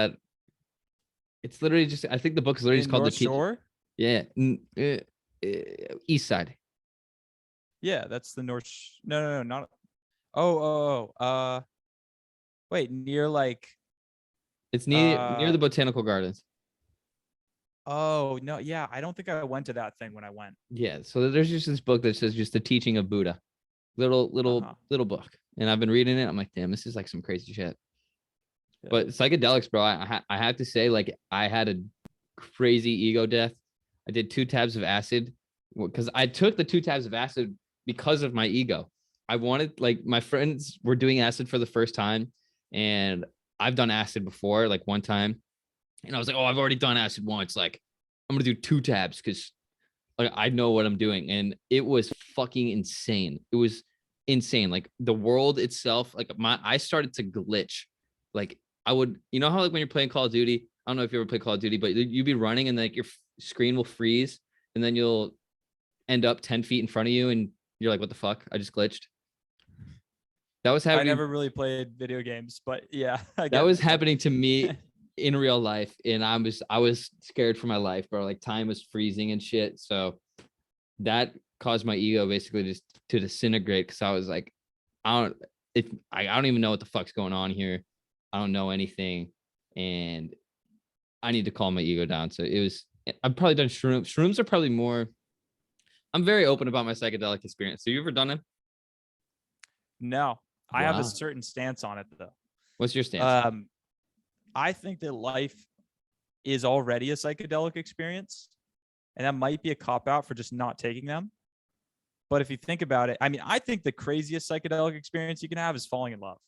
Speaker 1: literally just, I think the book is literally just called
Speaker 2: North
Speaker 1: the
Speaker 2: Shore.
Speaker 1: Yeah. East side.
Speaker 2: Yeah, that's the North. No, not. Oh. Wait, near like.
Speaker 1: It's near the botanical gardens.
Speaker 2: Oh no, yeah, I don't think I went to that thing when I went.
Speaker 1: Yeah, so there's just this book that says just the teaching of Buddha, little book, and I've been reading it. I'm like, damn, this is like some crazy shit. Yeah. But psychedelics, bro, I have to say, like, I had a crazy ego death. I did 2 tabs of acid because I took the 2 tabs of acid because of my ego. I wanted, like, my friends were doing acid for the first time, and I've done acid before, like one time. And I was like, oh, I've already done acid once. Like, I'm going to do 2 tabs because like I know what I'm doing. And it was fucking insane. It was insane. Like the world itself, like I started to glitch. Like I would, you know how like when you're playing Call of Duty, I don't know if you ever play Call of Duty, but you'd be running and like your screen will freeze and then you'll end up 10 feet in front of you and you're like, what the fuck? I just glitched. That was
Speaker 2: I
Speaker 1: happening.
Speaker 2: never really played video games, but yeah, I
Speaker 1: That
Speaker 2: get
Speaker 1: was
Speaker 2: that.
Speaker 1: happening to me in real life. And I was scared for my life, bro. Like time was freezing and shit. So that caused my ego basically just to disintegrate. Cause I was like, I don't even know what the fuck's going on here. I don't know anything. And I need to calm my ego down. So I've probably done shrooms. Shrooms are probably more, I'm very open about my psychedelic experience. So you ever done it?
Speaker 2: No, I have a
Speaker 1: Wow.
Speaker 2: certain stance on it though.
Speaker 1: What's your stance?
Speaker 2: Um, I think that life is already a psychedelic experience, and that might be a cop out for just not taking them. But if you think about it, I mean, I think the craziest psychedelic experience you can have is falling in love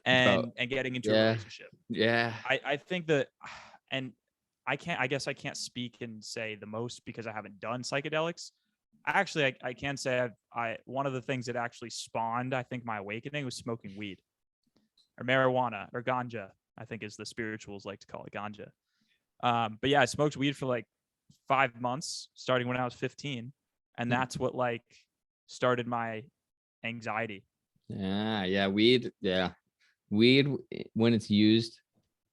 Speaker 1: Bro,
Speaker 2: and getting into a
Speaker 1: yeah.
Speaker 2: relationship.
Speaker 1: Yeah.
Speaker 2: I think that, and I guess I can't speak and say the most because I haven't done psychedelics. Actually, I can say one of the things that actually spawned, I think, my awakening was smoking weed or marijuana or ganja, I think is the spirituals like to call it, ganja. But yeah, I smoked weed for like 5 months, starting when I was 15. And that's what like started my anxiety.
Speaker 1: Yeah. Weed. Yeah. Weed, when it's used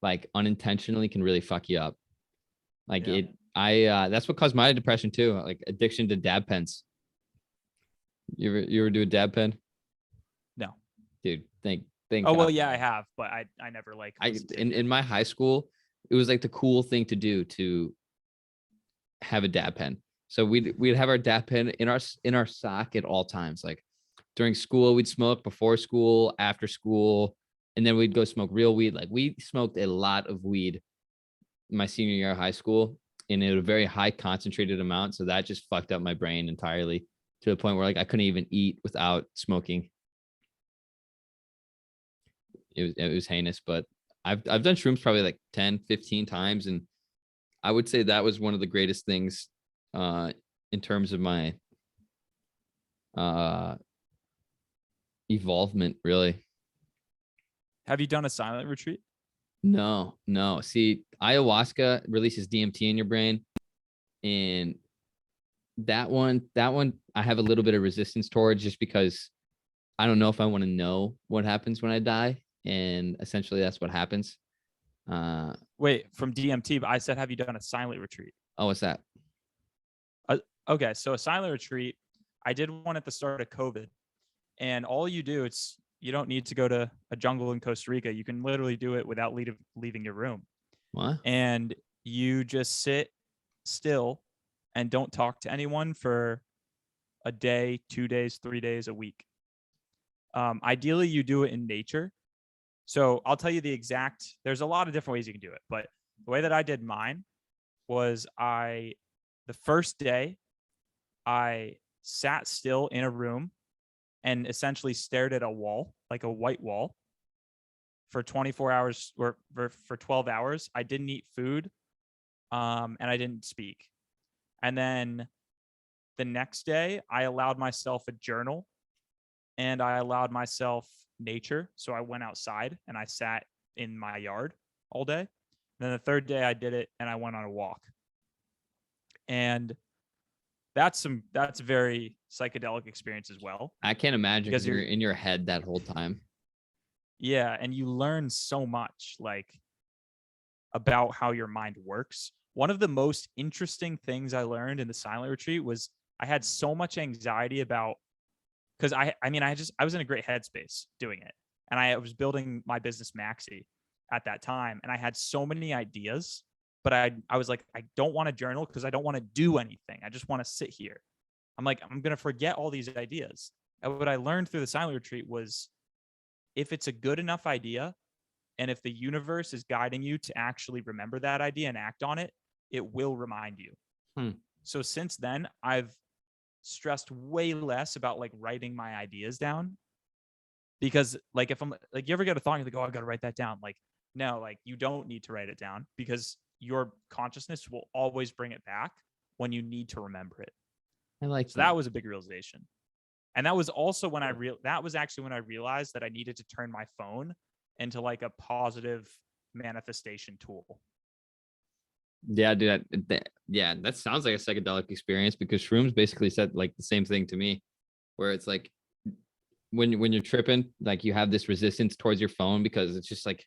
Speaker 1: like unintentionally, can really fuck you up. Like
Speaker 2: Yeah.
Speaker 1: that's what caused my depression too. Like addiction to dab pens. You ever do a dab pen?
Speaker 2: No.
Speaker 1: Dude, thank
Speaker 2: Oh, well,
Speaker 1: God.
Speaker 2: yeah, I have, but I never like
Speaker 1: In my high school, it was like the cool thing to do to have a dab pen. So we'd have our dab pen in our sock at all times. Like during school, we'd smoke before school, after school, and then we'd go smoke real weed. Like we smoked a lot of weed my senior year of high school, and it was a very high concentrated amount. So that just fucked up my brain entirely to the point where like I couldn't even eat without smoking. It was heinous, but I've done shrooms probably like 10, 15 times. And I would say that was one of the greatest things uh in terms of my uh evolvement, really.
Speaker 2: Have you done a silent retreat?
Speaker 1: No. See, ayahuasca releases DMT in your brain, and that one I have a little bit of resistance towards just because I don't know if I want to know what happens when I die. And essentially that's what happens.
Speaker 2: Wait, from DMT, but I said, have you done a silent retreat?
Speaker 1: Oh, what's that?
Speaker 2: Okay, so a silent retreat, I did one at the start of COVID, and all you do, you don't need to go to a jungle in Costa Rica. You can literally do it without leaving your room,
Speaker 1: What?
Speaker 2: and you just sit still and don't talk to anyone for a day, 2 days, 3 days, a week. Ideally, you do it in nature. So I'll tell you there's a lot of different ways you can do it, but the way that I did mine was the first day, I sat still in a room and essentially stared at a wall, like a white wall, for 24 hours or for 12 hours. I didn't eat food, and I didn't speak. And then the next day, I allowed myself a journal and I allowed myself nature. So I went outside and I sat in my yard all day. And then the third day, I did it and I went on a walk. And that's very psychedelic experience as well.
Speaker 1: I can't imagine
Speaker 2: Because
Speaker 1: because you're in your head that whole time.
Speaker 2: Yeah, and you learn so much like about how your mind works. One of the most interesting things I learned in the silent retreat was I had so much anxiety about, because I was in a great headspace doing it, and I was building my business Maxi at that time, and I had so many ideas, but I was like, I don't want to journal because I don't want to do anything. I just want to sit here. I'm like, I'm gonna forget all these ideas. And what I learned through the silent retreat was, if it's a good enough idea, and if the universe is guiding you to actually remember that idea and act on it, it will remind you. So since then, I've stressed way less about like writing my ideas down, because like if I'm like, you ever get a thought, you're like, oh, I've got to write that down. Like, no, like you don't need to write it down because your consciousness will always bring it back when you need to remember it.
Speaker 1: I like
Speaker 2: So that was a big realization. And that was also when that was actually when I realized that I needed to turn my phone into like a positive manifestation tool.
Speaker 1: Yeah, dude. Yeah, that sounds like a psychedelic experience because shrooms basically said like the same thing to me, where it's like when you're tripping, like you have this resistance towards your phone because it's just like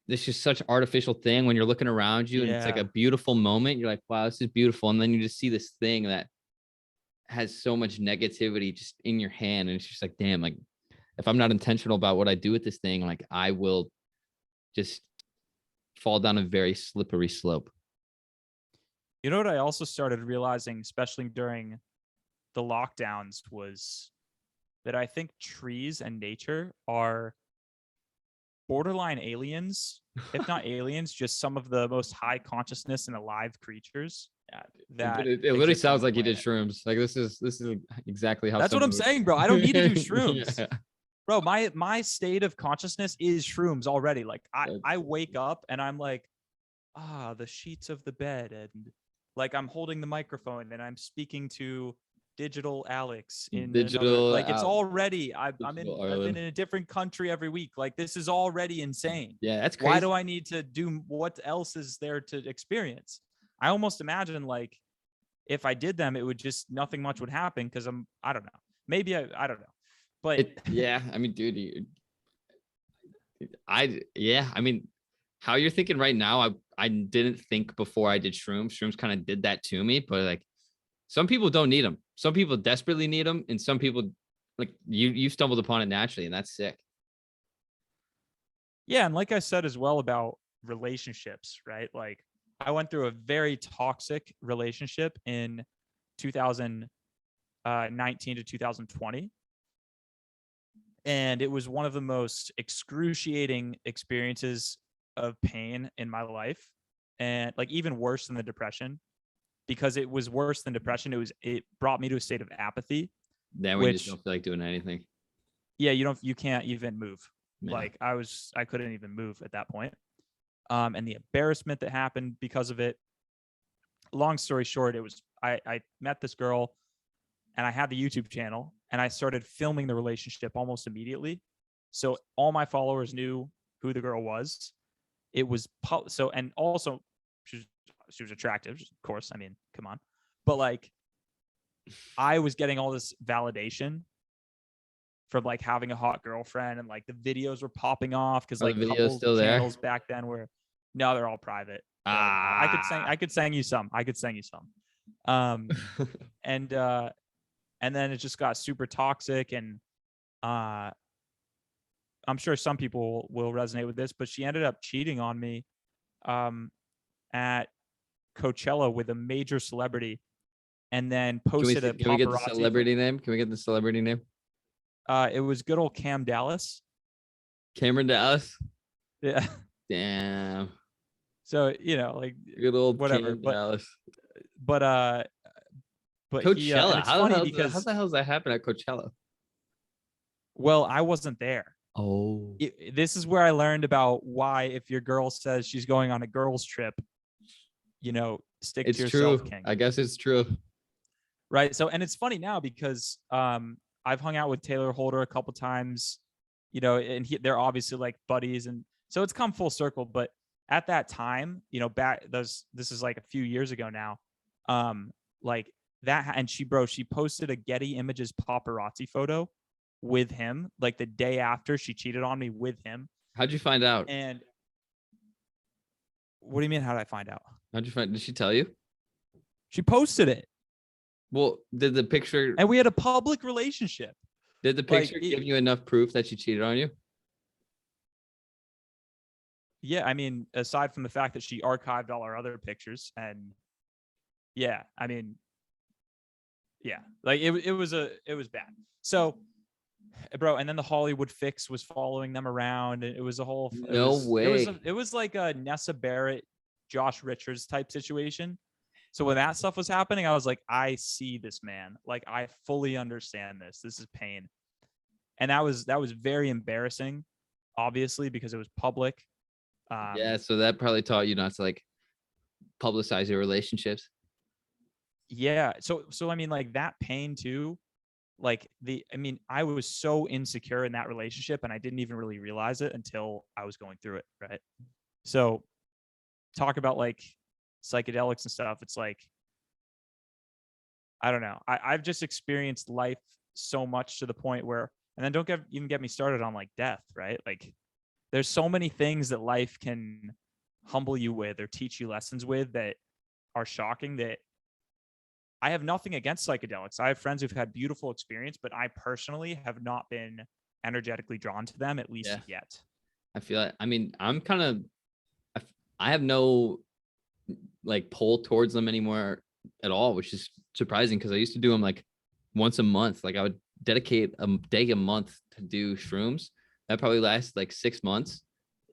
Speaker 1: this is such artificial thing when you're looking around you and it's like
Speaker 2: Yeah.
Speaker 1: a beautiful moment. You're like, wow, this is beautiful. And then you just see this thing that has so much negativity just in your hand. And it's just like, damn, like if I'm not intentional about what I do with this thing, like I will just fall down a very slippery slope.
Speaker 2: You know what I also started realizing, especially during the lockdowns, was that I think trees and nature are borderline aliens, if not aliens, just some of the most high consciousness and alive creatures
Speaker 1: Yeah,
Speaker 2: that
Speaker 1: it literally
Speaker 2: exist on
Speaker 1: sounds
Speaker 2: the
Speaker 1: like you did
Speaker 2: planet.
Speaker 1: shrooms. Like this is exactly how
Speaker 2: That's what I'm
Speaker 1: someone
Speaker 2: saying, bro. I don't need to do
Speaker 1: would.
Speaker 2: shrooms.
Speaker 1: Yeah,
Speaker 2: Bro, my state of consciousness is shrooms already. Like
Speaker 1: that's
Speaker 2: I wake up and I'm like, the sheets of the bed, and like I'm holding the microphone and I'm speaking to digital Alex in another,
Speaker 1: digital
Speaker 2: like it's already
Speaker 1: digital
Speaker 2: I've been
Speaker 1: Arlin.
Speaker 2: in a different country every week. Like this is already insane.
Speaker 1: Yeah, that's
Speaker 2: Why
Speaker 1: crazy.
Speaker 2: do I need to do, what else is there to experience? I almost imagine like if I did them, it would just, nothing much would happen because I don't know. Maybe I don't know. But
Speaker 1: Yeah, I mean, dude, I mean, how you're thinking right now, I didn't think before I did shrooms. Shrooms kind of did that to me, but like some people don't need them. Some people desperately need them, and some people like you stumbled upon it naturally, and that's sick.
Speaker 2: yeah, and like I said as well about relationships, right? Like I went through a very toxic relationship in 2019 to 2020. And it was one of the most excruciating experiences of pain in my life. And like even worse than the depression, because it was worse than depression. It brought me to a state of apathy,
Speaker 1: Then we just
Speaker 2: which,
Speaker 1: don't feel like doing anything.
Speaker 2: yeah, you can't even move.
Speaker 1: Yeah.
Speaker 2: Like I couldn't even move at that point. And the embarrassment that happened because of it. Long story short, it was I met this girl and I had the YouTube channel and I started filming the relationship almost immediately. So all my followers knew who the girl was. It was so, and also she was attractive, of course. I mean, come on. But like I was getting all this validation from like having a hot girlfriend, and like the videos were popping off because
Speaker 1: Are
Speaker 2: like
Speaker 1: the videos
Speaker 2: couple
Speaker 1: still there?
Speaker 2: channels back then were, no, they're all private.
Speaker 1: Ah.
Speaker 2: I could sing you some. Um and and then it just got super toxic, and uh I'm sure some people will resonate with this, but she ended up cheating on me um at Coachella with a major celebrity, and then posted a
Speaker 1: Can we get the
Speaker 2: paparazzi.
Speaker 1: celebrity name? Can we get the celebrity name?
Speaker 2: It was good old Cam Dallas.
Speaker 1: Cameron Dallas.
Speaker 2: Yeah.
Speaker 1: Damn.
Speaker 2: So, like
Speaker 1: Good old
Speaker 2: whatever,
Speaker 1: Cam Dallas.
Speaker 2: but uh but he and
Speaker 1: Coachella.
Speaker 2: it's funny
Speaker 1: How
Speaker 2: because,
Speaker 1: the hell does that happen at Coachella?
Speaker 2: well, I wasn't there.
Speaker 1: Oh,
Speaker 2: This is where I learned about why, if your girl says she's going on a girls trip, stick
Speaker 1: it's
Speaker 2: to yourself,
Speaker 1: true.
Speaker 2: king.
Speaker 1: I guess it's true.
Speaker 2: Right. So, and it's funny now because I've hung out with Taylor Holder a couple times, and they're obviously like buddies, and so it's come full circle. But at that time, this is like a few years ago now, like that, and she posted a Getty Images paparazzi photo with him like the day after she cheated on me with him.
Speaker 1: How'd you find out?
Speaker 2: And what do you mean? How did I find out?
Speaker 1: Did she tell you?
Speaker 2: She posted it,
Speaker 1: Well, did the picture
Speaker 2: and we had a public relationship.
Speaker 1: give you enough proof that she cheated on you?
Speaker 2: Yeah, I mean, aside from the fact that she archived all our other pictures, and yeah, I mean, yeah, like it was bad. So, bro, and then the Hollywood Fix was following them around, and it was a whole,
Speaker 1: No way.
Speaker 2: it was like a Nessa Barrett, Josh Richards type situation. So when that stuff was happening, I was like, I see this man. Like I fully understand this. This is pain. And that was very embarrassing, obviously, because it was public.
Speaker 1: Yeah, so that probably taught you not to like publicize your relationships.
Speaker 2: Yeah. So I mean, like that pain too I was so insecure in that relationship and I didn't even really realize it until I was going through it. Right. So talk about like psychedelics and stuff. It's like, I don't know. I've just experienced life so much to the point where, and then even get me started on like death, right? Like there's so many things that life can humble you with or teach you lessons with that are shocking, that I have nothing against psychedelics. I have friends who've had beautiful experience, but I personally have not been energetically drawn to them, at least
Speaker 1: Yeah.
Speaker 2: yet.
Speaker 1: I feel like, I mean, I'm kind of, I have no like pull towards them anymore at all, which is surprising because I used to do them like once a month. Like I would dedicate a day a month to do shrooms. That probably lasts like 6 months.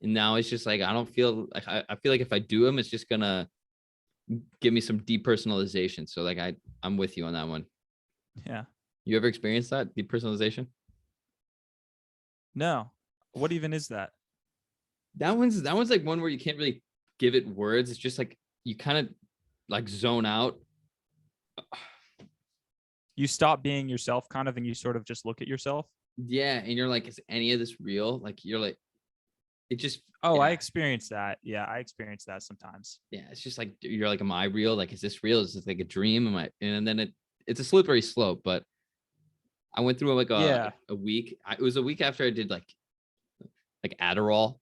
Speaker 1: And now it's just like, I don't feel like, I feel like if I do them, it's just gonna give me some depersonalization. So like I'm with you on that one.
Speaker 2: Yeah.
Speaker 1: You ever experienced that depersonalization?
Speaker 2: No. What even is that?
Speaker 1: That one's like one where you can't really give it words. It's just like you kind of like zone out.
Speaker 2: You stop being yourself kind of, and you sort of just look at yourself.
Speaker 1: Yeah, and you're like, is any of this real? Like you're like, it just
Speaker 2: Oh, I
Speaker 1: yeah,
Speaker 2: experienced that. Yeah, I experienced that sometimes.
Speaker 1: yeah. It's just like you're like, am I real? Like, is this real? Is this like a dream? Am I? And then it's a slippery slope. But I went through like
Speaker 2: Yeah.
Speaker 1: a week. It was a week after I did like Adderall.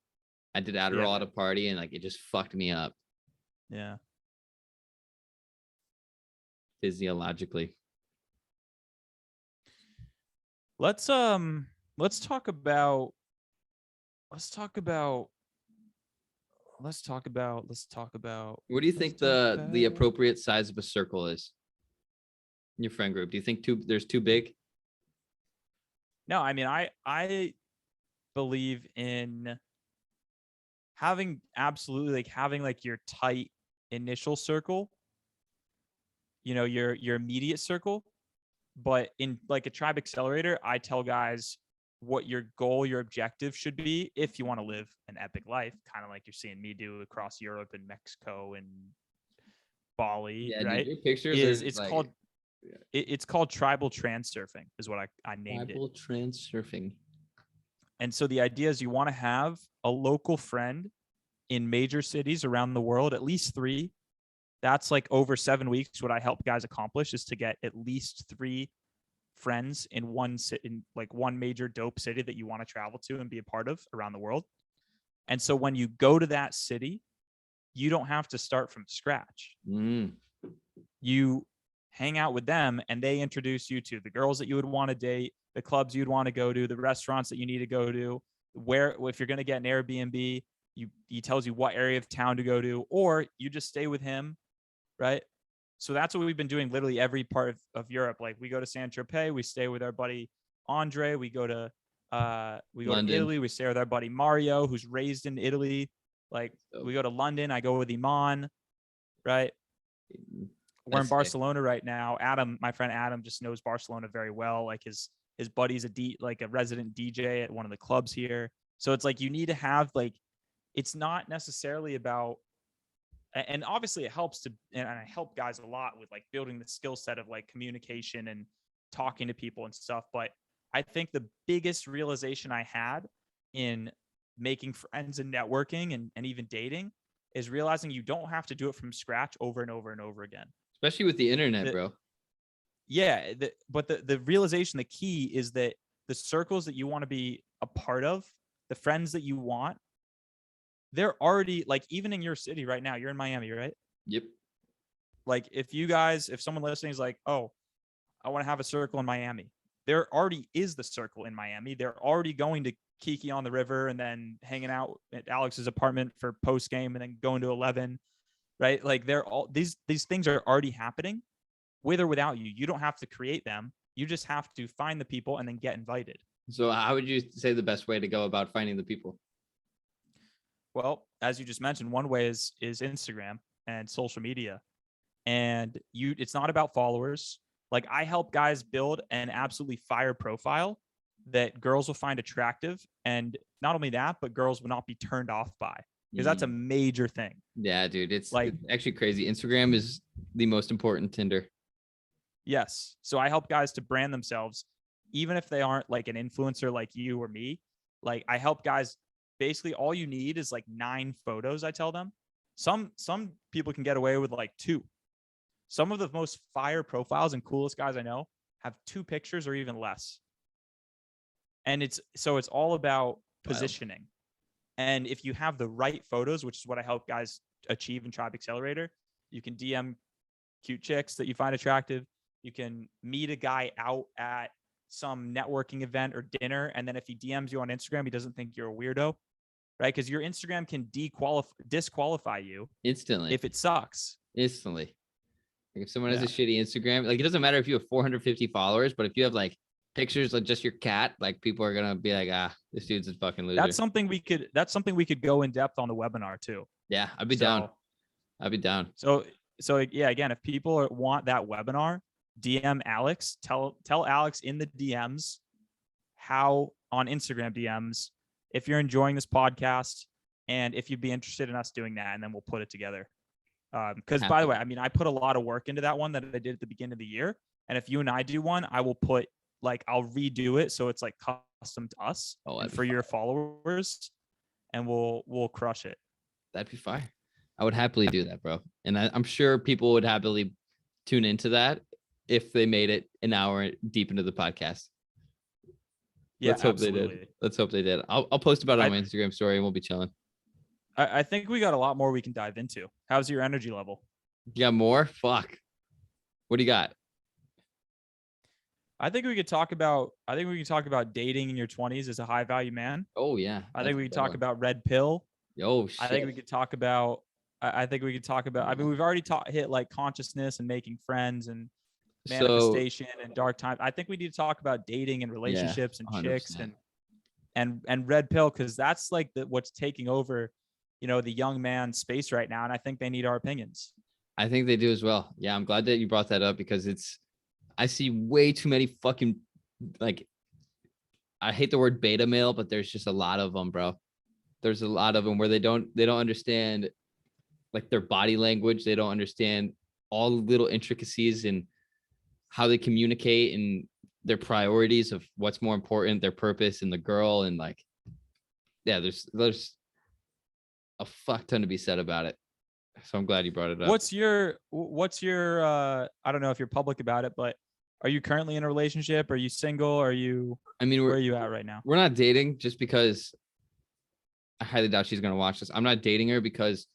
Speaker 1: I did
Speaker 2: Yeah.
Speaker 1: Adderall at a party, and like it just fucked me up
Speaker 2: Yeah.
Speaker 1: physiologically.
Speaker 2: Let's let's talk about let's talk about let's talk about let's talk about
Speaker 1: What do you
Speaker 2: let's
Speaker 1: think
Speaker 2: talk
Speaker 1: the
Speaker 2: about
Speaker 1: appropriate size of a circle is in your friend group? Do you think there's too big?
Speaker 2: No, I mean, I believe in having like your tight initial circle, your immediate circle. But in like a tribe accelerator, I tell guys what your goal, your objective should be if you want to live an epic life, kind of like you're seeing me do across Europe and Mexico and Bali,
Speaker 1: Yeah, dude,
Speaker 2: right?
Speaker 1: your pictures
Speaker 2: Is
Speaker 1: are
Speaker 2: it's
Speaker 1: like
Speaker 2: called it's called tribal surfing is what I named it.
Speaker 1: tribal transurfing.
Speaker 2: And so the idea is you want to have a local friend in major cities around the world, at least 3. That's like over 7 weeks. What I help guys accomplish is to get at least 3 friends in one major dope city that you want to travel to and be a part of around the world. And so when you go to that city, you don't have to start from scratch. You hang out with them and they introduce you to the girls that you would want to date, the clubs you'd want to go to, the restaurants that you need to go to, where, if you're going to get an Airbnb, he tells you what area of town to go to, or you just stay with him, right? So that's what we've been doing literally every part of Europe. Like we go to Saint Tropez, we stay with our buddy Andre. We go to
Speaker 1: London.
Speaker 2: Italy, we stay with our buddy Mario, who's raised in Italy. Like we go to London, I go with Iman, right? We're in Barcelona right now. Adam, my friend Adam, just knows Barcelona very well. Like his buddy's like a resident DJ at one of the clubs here. So it's like you need to have like, it's not necessarily about, and obviously it helps to, and I help guys a lot with like building the skill set of like communication and talking to people and stuff. But I think the biggest realization I had in making friends and networking and even dating is realizing you don't have to do it from scratch over and over and over again.
Speaker 1: Especially with the internet, bro.
Speaker 2: Yeah. But the realization, the key is that the circles that you want to be a part of, the friends that you want, they're already like, even in your city right now, you're in Miami, right?
Speaker 1: Yep.
Speaker 2: Like if someone listening is like, oh, I want to have a circle in Miami, there already is the circle in Miami. They're already going to Kiki on the river and then hanging out at Alex's apartment for post game and then going to 11, right? Like they're all these things are already happening with or without you. You don't have to create them. You just have to find the people and then get invited.
Speaker 1: So how would you say the best way to go about finding the people?
Speaker 2: Well, as you just mentioned, one way is Instagram and social media. And it's not about followers. Like I help guys build an absolutely fire profile that girls will find attractive. And not only that, but girls will not be turned off by, because that's a major thing.
Speaker 1: Yeah, dude. It's actually crazy. Instagram is the most important Tinder.
Speaker 2: Yes. So I help guys to brand themselves even if they aren't like an influencer like you or me, like I help guys. Basically, all you need is like 9 photos. I tell them. Some people can get away with like 2. Some of the most fire profiles and coolest guys I know have 2 pictures or even less. And it's all about positioning. And if you have the right photos, which is what I help guys achieve in Tribe Accelerator, you can DM cute chicks that you find attractive. You can meet a guy out at some networking event or dinner. And then if he DMs you on Instagram, he doesn't think you're a weirdo, right? Because your Instagram can disqualify you
Speaker 1: instantly
Speaker 2: if it sucks.
Speaker 1: Instantly. Like if someone has a
Speaker 2: Yeah.
Speaker 1: shitty Instagram, like it doesn't matter if you have 450 followers, but if you have like pictures of just your cat, like people are gonna be like, this dude's a fucking loser.
Speaker 2: That's something we could go in depth on the webinar too.
Speaker 1: Yeah, I'd be down.
Speaker 2: So yeah, again, if people want that webinar, DM Alex. Tell Alex in the DMs how on Instagram DMs if you're enjoying this podcast and if you'd be interested in us doing that, and then we'll put it together. Because by the way, I mean, I put a lot of work into that one that I did at the beginning of the year. And if you and I do one, I will put I'll redo it so it's like custom to us and for your followers, and we'll crush it.
Speaker 1: That'd be fire. I would happily do that, bro. And I'm sure people would happily tune into that if they made it an hour deep into the podcast.
Speaker 2: Yeah,
Speaker 1: let's hope absolutely. They did. Let's hope they did. I'll post about it on my Instagram story and we'll be chilling.
Speaker 2: I think we got a lot more we can dive into. How's your energy level?
Speaker 1: You got more? Fuck. What do you got?
Speaker 2: I think we could talk about dating in your 20s as a high value man.
Speaker 1: Oh yeah.
Speaker 2: I think we could talk about red pill.
Speaker 1: Oh shit.
Speaker 2: I think we could talk about I mean, we've already hit like consciousness and making friends and manifestation and dark times. I think we need to talk about dating and relationships and 100%. Chicks and red pill, because that's like what's taking over, the young man space right now. And I think they need our opinions.
Speaker 1: I think they do as well. Yeah, I'm glad that you brought that up, because I see way too many fucking, like, I hate the word beta male, but there's just a lot of them, bro. There's a lot of them where they don't understand like their body language. They don't understand all the little intricacies and how they communicate and their priorities of what's more important, their purpose and the girl. And like, yeah, there's a fuck ton to be said about it. So I'm glad you brought it up.
Speaker 2: What's your I don't know if you're public about it, but are you currently in a relationship? Are you single? Where are you at right now?
Speaker 1: We're not dating, just because I highly doubt she's going to watch this. I'm not dating her because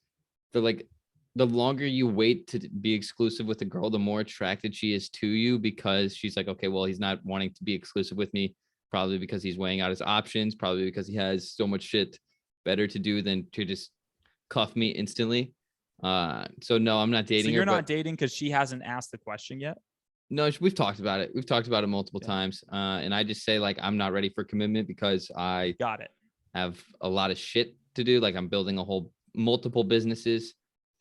Speaker 1: the longer you wait to be exclusive with a girl, the more attracted she is to you, because she's like, okay, well, he's not wanting to be exclusive with me, probably because he's weighing out his options, probably because he has so much shit better to do than to just cuff me instantly. So no, I'm not dating her.
Speaker 2: So you're not dating because she hasn't asked the question yet?
Speaker 1: No, we've talked about it. We've talked about it multiple times. And I just say, like, I'm not ready for commitment because I have a lot of shit to do. Like, I'm building multiple businesses.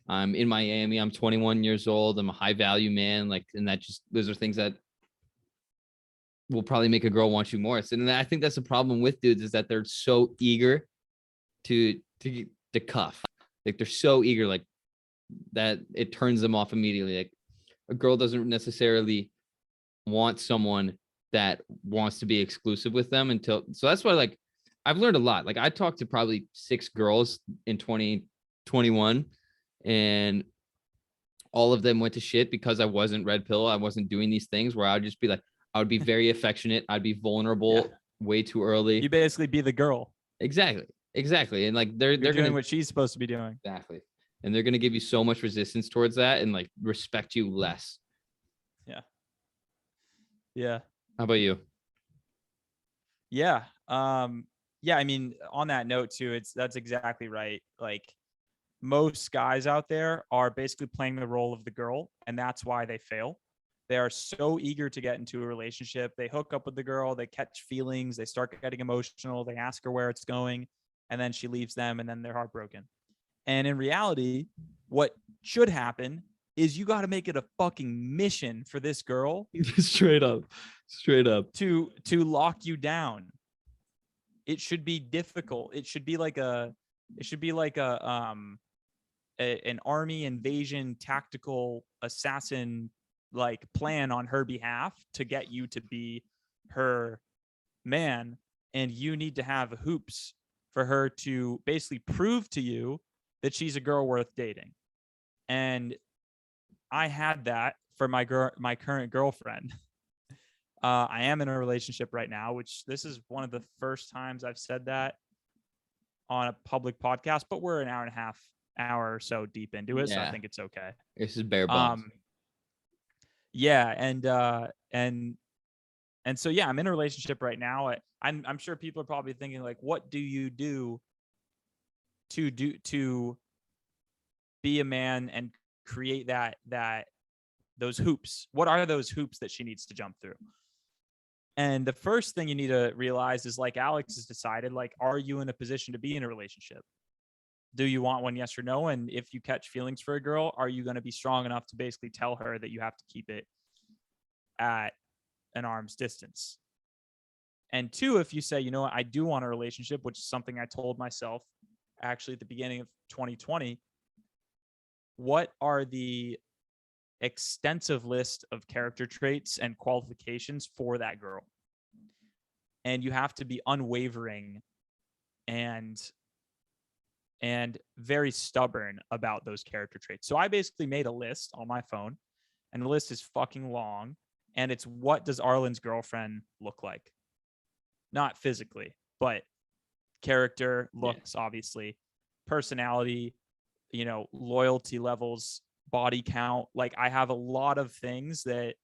Speaker 1: I'm in Miami. I'm 21 years old. I'm a high value man. Like, and those are things that will probably make a girl want you more. So, and I think that's the problem with dudes, is that they're so eager to cuff. Like, they're so eager, like, that it turns them off immediately. Like, a girl doesn't necessarily want someone that wants to be exclusive with them so that's why, like, I've learned a lot. Like, I talked to probably 6 girls in 2021, and all of them went to shit because I wasn't red pill. I wasn't doing these things where I'd just be like, I would be very affectionate. I'd be vulnerable way too early.
Speaker 2: You basically be the girl.
Speaker 1: Exactly. And like, they're
Speaker 2: doing what she's supposed to be doing.
Speaker 1: Exactly. And they're going to give you so much resistance towards that and like respect you less.
Speaker 2: Yeah.
Speaker 1: How about you?
Speaker 2: Yeah. I mean, on that note too, that's exactly right. Like, most guys out there are basically playing the role of the girl, and that's why they fail. They are so eager to get into a relationship. They hook up with the girl, they catch feelings, they start getting emotional, they ask her where it's going, and then she leaves them, and then they're heartbroken. And in reality, what should happen is you got to make it a fucking mission for this girl
Speaker 1: straight up
Speaker 2: to lock you down. It should be difficult. It should be like an army invasion tactical assassin like plan on her behalf to get you to be her man, and you need to have hoops for her to basically prove to you that she's a girl worth dating. And I had that for my current girlfriend. I am in a relationship right now, which this is one of the first times I've said that on a public podcast, but we're an hour or so deep into it, so I think it's okay.
Speaker 1: This is bare bones.
Speaker 2: Yeah, and so yeah, I'm in a relationship right now. I'm sure people are probably thinking like, what do you do to be a man and create those hoops? What are those hoops that she needs to jump through? And the first thing you need to realize is, like Alex has decided, like, are you in a position to be in a relationship? Do you want one? Yes or no? And if you catch feelings for a girl, are you going to be strong enough to basically tell her that you have to keep it at an arm's distance? And two, if you say, you know what, I do want a relationship, which is something I told myself actually at the beginning of 2020, what are the extensive list of character traits and qualifications for that girl? And you have to be unwavering and very stubborn about those character traits. So I basically made a list on my phone, and the list is fucking long, and it's, what does Arlin's girlfriend look like? Not physically, but character, looks, obviously, personality, loyalty levels, body count. Like, I have a lot of things that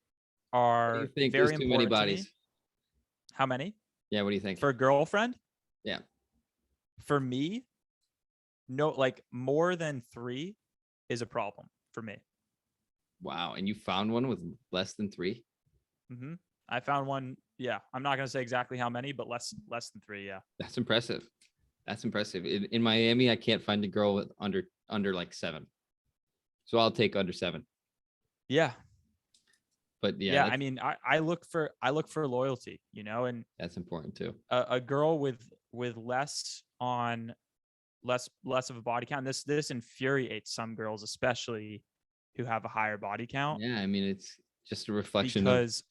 Speaker 2: are very important. Too many bodies? How many?
Speaker 1: Yeah, what do you think?
Speaker 2: For a girlfriend?
Speaker 1: Yeah.
Speaker 2: For me, no, like more than 3 is a problem for me.
Speaker 1: Wow. And you found one with less than 3?
Speaker 2: Mm-hmm. I found one. Yeah. I'm not going to say exactly how many, but less than 3. Yeah.
Speaker 1: That's impressive. In Miami, I can't find a girl with under like 7. So I'll take under 7.
Speaker 2: Yeah.
Speaker 1: But yeah,
Speaker 2: I mean, I look for loyalty, and
Speaker 1: that's important too.
Speaker 2: A girl with less of a body count. This infuriates some girls, especially who have a higher body count.
Speaker 1: Yeah, I mean, it's just a reflection
Speaker 2: because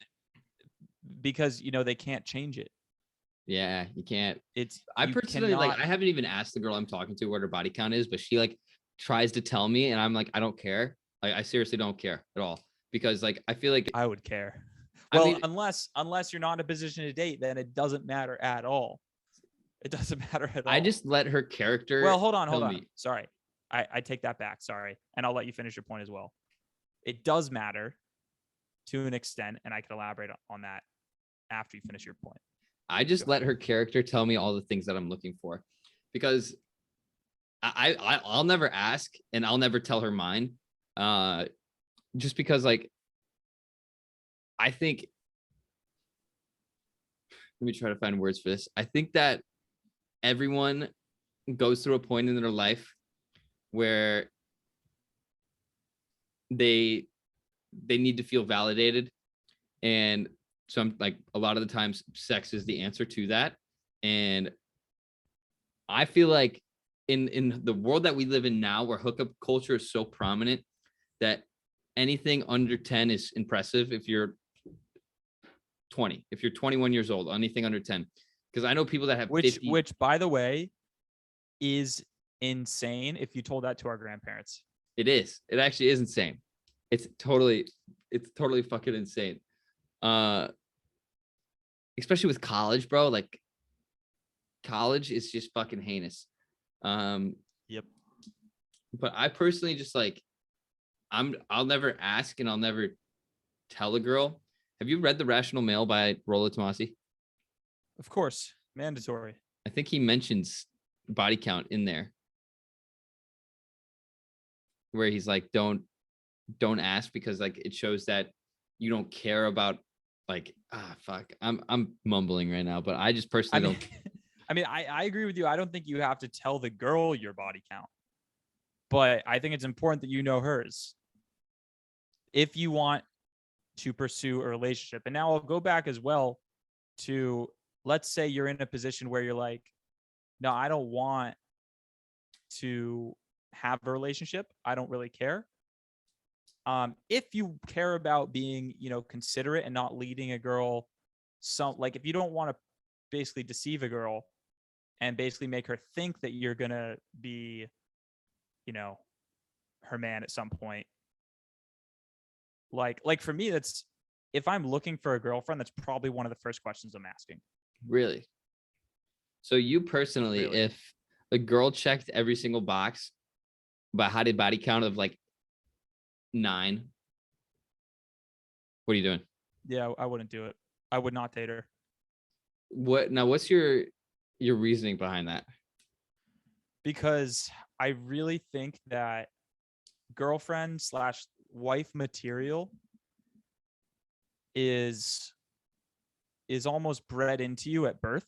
Speaker 2: they can't change it.
Speaker 1: Yeah, you can't.
Speaker 2: I personally
Speaker 1: like, I haven't even asked the girl I'm talking to what her body count is, but she like tries to tell me, and I'm like, I don't care. Like, I seriously don't care at all, because like I feel like
Speaker 2: I would care. Well, I mean, unless you're not in a position to date, then it doesn't matter at all. It doesn't matter at all.
Speaker 1: I just let her character.
Speaker 2: Well, hold on. Sorry. I take that back. Sorry. And I'll let you finish your point as well. It does matter to an extent, and I can elaborate on that after you finish your point.
Speaker 1: I just let her character tell me all the things that I'm looking for, because I'll never ask, and I'll never tell her mine. Just because, like, I think, let me try to find words for this. I think that everyone goes through a point in their life where they need to feel validated, and like a lot of the times sex is the answer to that. And I feel like in the world that we live in now, where hookup culture is so prominent, that anything under 10 is impressive. If you're 20, if you're 21 years old, anything under 10, because I know people that have 50.
Speaker 2: Which by the way is insane if you told that to our grandparents.
Speaker 1: It actually is insane. It's totally fucking insane. Especially with college, bro. Like, college is just fucking heinous.
Speaker 2: Yep.
Speaker 1: But I personally just like, I'll never ask, and I'll never tell a girl. Have you read The Rational Male by Rollo Tomassi?
Speaker 2: Of course. Mandatory.
Speaker 1: I think he mentions body count in there, where he's like, don't ask, because like it shows that you don't care about, like, fuck. I'm mumbling right now, but I just personally don't.
Speaker 2: I mean, I agree with you. I don't think you have to tell the girl your body count, but I think it's important that you know hers if you want to pursue a relationship. And now I'll go back as well to, let's say you're in a position where you're like, no, I don't want to have a relationship. I don't really care. If you care about being, considerate and not leading a girl if you don't want to basically deceive a girl and basically make her think that you're going to be, her man at some point. Like for me, that's, if I'm looking for a girlfriend, that's probably one of the first questions I'm asking.
Speaker 1: Really? So you personally,
Speaker 2: Really.
Speaker 1: if a girl checked every single box, but had a body count of like 9, what are you doing?
Speaker 2: Yeah, I wouldn't do it. I would not date her.
Speaker 1: What's your reasoning behind that?
Speaker 2: Because I really think that girlfriend / wife material is almost bred into you at birth,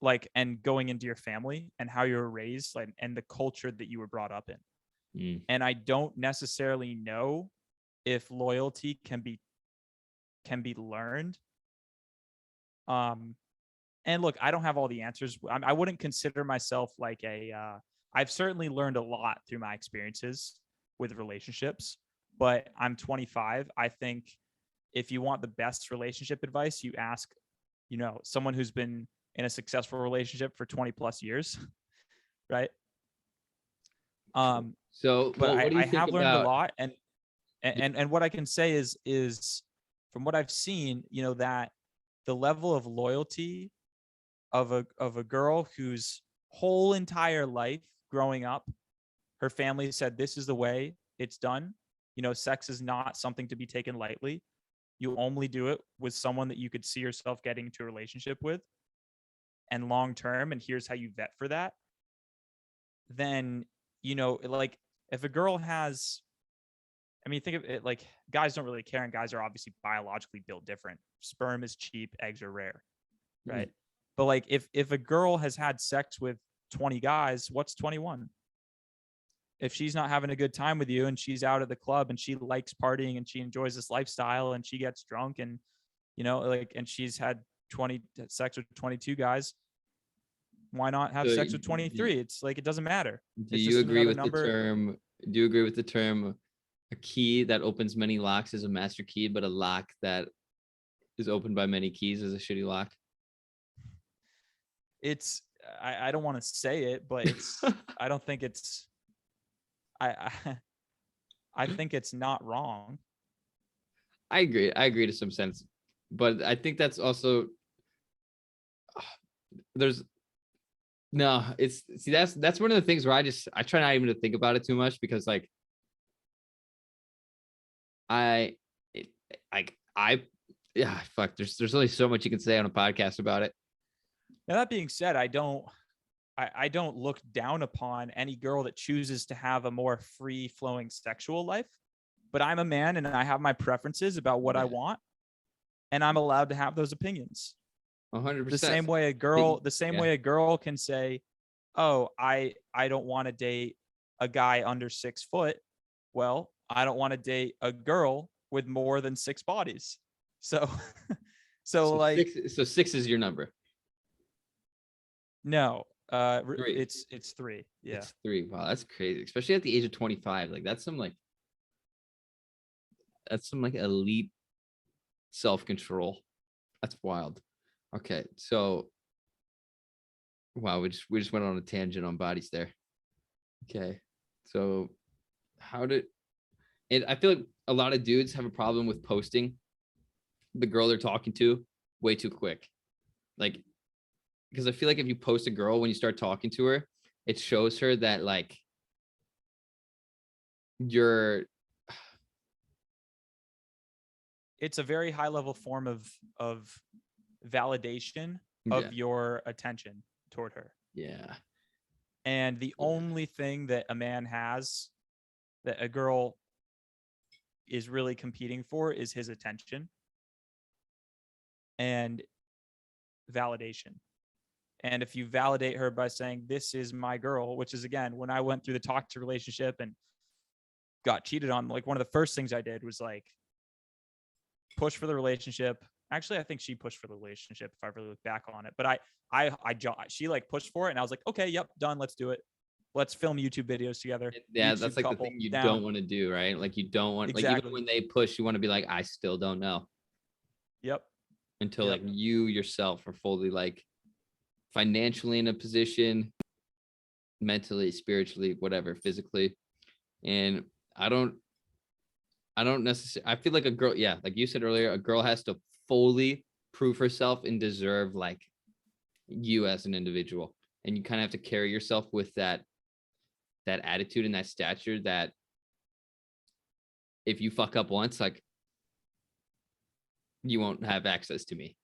Speaker 2: like, and going into your family and how you were raised, like, and the culture that you were brought up in. And I don't necessarily know if loyalty can be learned. And look, I don't have all the answers. I wouldn't consider myself like I've certainly learned a lot through my experiences with relationships, but I'm 25. I think if you want the best relationship advice, you ask, someone who's been in a successful relationship for 20 plus years. Right.
Speaker 1: So,
Speaker 2: but
Speaker 1: what do you
Speaker 2: I
Speaker 1: think
Speaker 2: have learned a
Speaker 1: about?
Speaker 2: lot, and what I can say is from what I've seen, that the level of loyalty of a girl whose whole entire life growing up, her family said, this is the way it's done. Sex is not something to be taken lightly. You only do it with someone that you could see yourself getting into a relationship with and long term, and here's how you vet for that. Then, like, if a girl has, think of it like, guys don't really care, and guys are obviously biologically built different. Sperm is cheap, eggs are rare, right? But like, if a girl has had sex with 20 guys, what's 21? If she's not having a good time with you and she's out at the club and she likes partying and she enjoys this lifestyle and she gets drunk and, and she's had sex with 22 guys, why not have sex with 23? It's like, it doesn't matter.
Speaker 1: Do you agree with the term? Do you agree with the term? A key that opens many locks is a master key, but a lock that is opened by many keys is a shitty lock.
Speaker 2: It's, I don't want to say it, but it's, I don't think it's, I think it's not wrong.
Speaker 1: I agree to some sense, but I think that's also, that's one of the things where I try not even to think about it too much, because like there's only so much you can say on a podcast about it.
Speaker 2: Now, that being said, I don't look down upon any girl that chooses to have a more free flowing sexual life, but I'm a man and I have my preferences about what I want, and I'm allowed to have those opinions.
Speaker 1: 100%.
Speaker 2: The same way a girl can say, oh, I don't want to date a guy under 6 foot. Well, I don't want to date a girl with more than 6 bodies. So like,
Speaker 1: 6 is your number.
Speaker 2: No,
Speaker 1: 3.
Speaker 2: It's 3. Yeah.
Speaker 1: It's 3. Wow, that's crazy. Especially at the age of 25. Like that's some elite self-control. That's wild. Okay, so wow, we just went on a tangent on bodies there. Okay, so I feel like a lot of dudes have a problem with posting the girl they're talking to way too quick. Like, because I feel like if you post a girl when you start talking to her, it shows her that like
Speaker 2: it's a very high level form of validation of your attention toward her.
Speaker 1: Yeah.
Speaker 2: And the only thing that a man has that a girl is really competing for is his attention and validation. And if you validate her by saying, this is my girl, which is, again, when I went through the toxic relationship and got cheated on, like, one of the first things I did was like push for the relationship. Actually, I think she pushed for the relationship if I really look back on it. But she like pushed for it, and I was like, okay, yep, done. Let's do it. Let's film YouTube videos together.
Speaker 1: Yeah,
Speaker 2: YouTube
Speaker 1: that's like the thing you don't want to do, right? Like you don't want, exactly. Like even when they push, you want to be like, I still don't know.
Speaker 2: Yep.
Speaker 1: until
Speaker 2: Yep.
Speaker 1: like you yourself are fully like financially in a position, mentally, spiritually, whatever, physically. And I don't necessarily, I feel like a girl, yeah, like you said earlier, a girl has to fully prove herself and deserve like you as an individual. And you kind of have to carry yourself with that attitude and that stature that if you fuck up once, like you won't have access to me.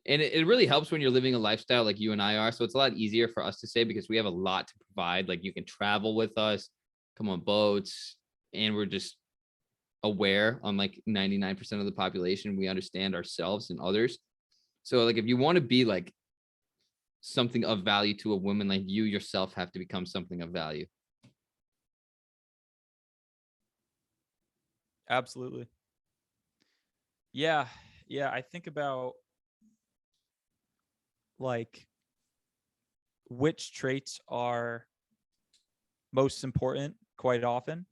Speaker 1: And it really helps when you're living a lifestyle like you and I are. So it's a lot easier for us to say because we have a lot to provide. Like you can travel with us, come on boats, and we're just aware on like 99% of the population. We understand ourselves and others. So like if you want to be like something of value to a woman, like you yourself have to become something of value.
Speaker 2: Absolutely. Yeah. Yeah. I think about like which traits are most important quite often.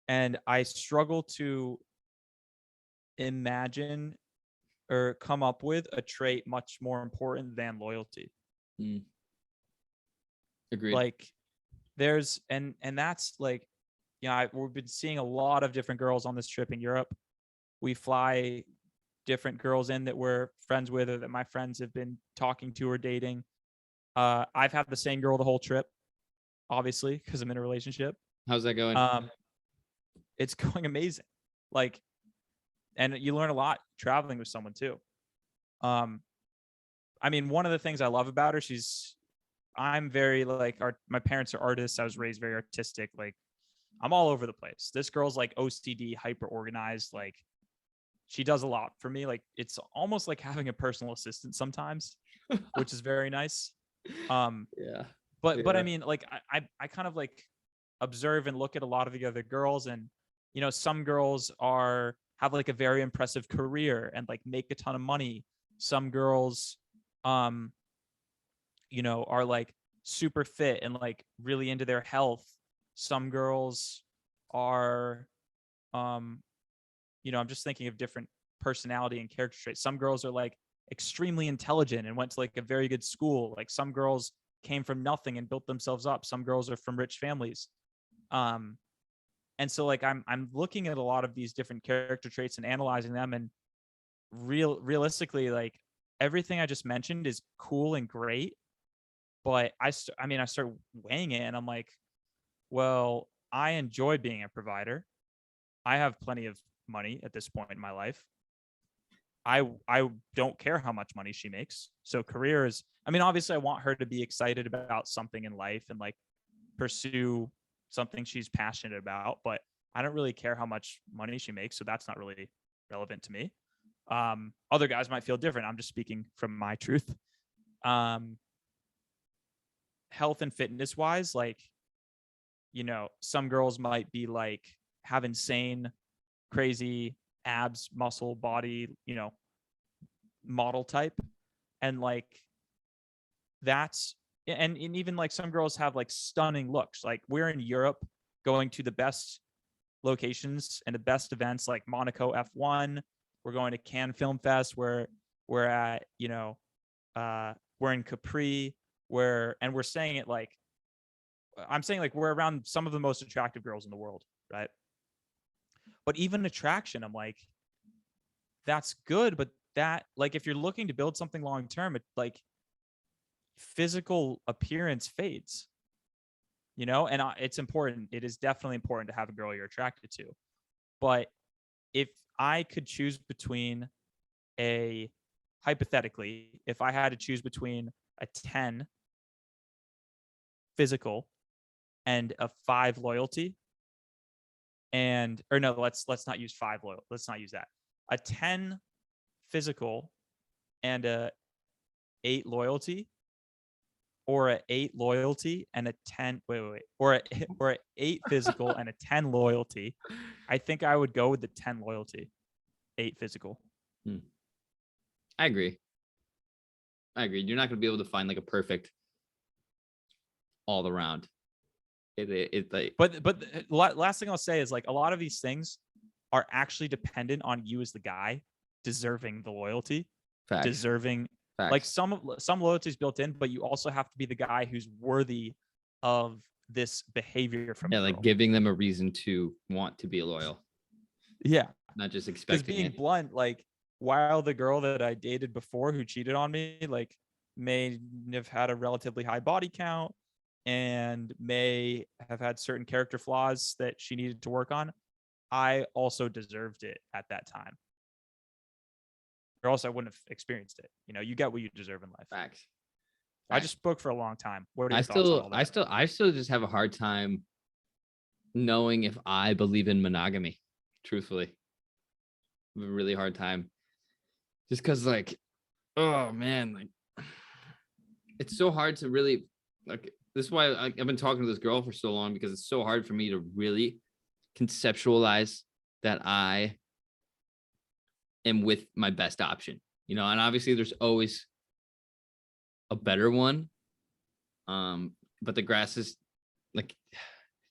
Speaker 2: And I struggle to imagine or come up with a trait much more important than loyalty.
Speaker 1: Mm, agreed.
Speaker 2: Like there's and that's like, we've been seeing a lot of different girls on this trip in Europe. We fly different girls in that we're friends with or that my friends have been talking to or dating. I've had the same girl the whole trip, obviously, because I'm in a relationship.
Speaker 1: How's that going?
Speaker 2: It's going amazing. Like, and you learn a lot traveling with someone too. Um, I mean, one of the things I love about her, I'm very like, my parents are artists. I was raised very artistic. Like, I'm all over the place. This girl's like OCD, hyper organized. Like, she does a lot for me. Like, it's almost like having a personal assistant sometimes, which is very nice.
Speaker 1: Yeah.
Speaker 2: But I mean, like, I kind of like observe and look at a lot of the other girls, and some girls have like a very impressive career and like make a ton of money. Some girls, are like super fit and like really into their health. Some girls are, I'm just thinking of different personality and character traits. Some girls are like extremely intelligent and went to like a very good school. Like some girls came from nothing and built themselves up. Some girls are from rich families. Um, and so like I'm looking at a lot of these different character traits and analyzing them, and realistically, like everything I just mentioned is cool and great, but I start weighing it, and I'm like, well, I enjoy being a provider. I have plenty of money at this point in my life. I don't care how much money she makes. So career is, obviously I want her to be excited about something in life and like pursue something she's passionate about, but I don't really care how much money she makes. So that's not really relevant to me. Other guys might feel different. I'm just speaking from my truth. Health and fitness wise, like, some girls might be like have insane, crazy abs, muscle, body, model type. And like that's, and even like some girls have like stunning looks. Like we're in Europe going to the best locations and the best events like Monaco F1. We're going to Cannes Film Fest where we're at, we're in Capri and we're saying it like, I'm saying like we're around some of the most attractive girls in the world, right? But even attraction, I'm like, that's good, but that like if you're looking to build something long term, it like physical appearance fades, and it's important. It is definitely important to have a girl you're attracted to. But if I could choose between hypothetically, if I had to choose between a 10 physical and a 5 loyalty, or no, let's not use 5 loyal. Let's not use that. A 10 physical and a 8 loyalty, or a 8 loyalty and a 10 or a 8 physical and a 10 loyalty. I think I would go with the 10 loyalty, 8 physical.
Speaker 1: I agree. You're not going to be able to find like a perfect all around.
Speaker 2: But last thing I'll say is like a lot of these things are actually dependent on you as the guy deserving the loyalty.
Speaker 1: Facts.
Speaker 2: deserving.
Speaker 1: Facts.
Speaker 2: Like some loyalty is built in, but you also have to be the guy who's worthy of this behavior from
Speaker 1: Yeah,
Speaker 2: a
Speaker 1: like
Speaker 2: girl.
Speaker 1: giving them a reason to want to be loyal,
Speaker 2: Yeah,
Speaker 1: not just
Speaker 2: because
Speaker 1: expecting
Speaker 2: being
Speaker 1: it.
Speaker 2: blunt, like while the girl that I dated before who cheated on me, like may have had a relatively high body count and may have had certain character flaws that she needed to work on, I also deserved it at that time. Or else I wouldn't have experienced it. You know, you get what you deserve in life.
Speaker 1: Facts.
Speaker 2: I just spoke for a long time. What are
Speaker 1: I
Speaker 2: your thoughts on all
Speaker 1: still,
Speaker 2: that?
Speaker 1: I still just have a hard time knowing if I believe in monogamy. Truthfully, I have a really hard time, just because, like, oh man, like, it's so hard to really, like. This is why I've been talking to this girl for so long, because it's so hard for me to really conceptualize that I am with my best option, you know. And obviously, there's always a better one, but the grass is, like,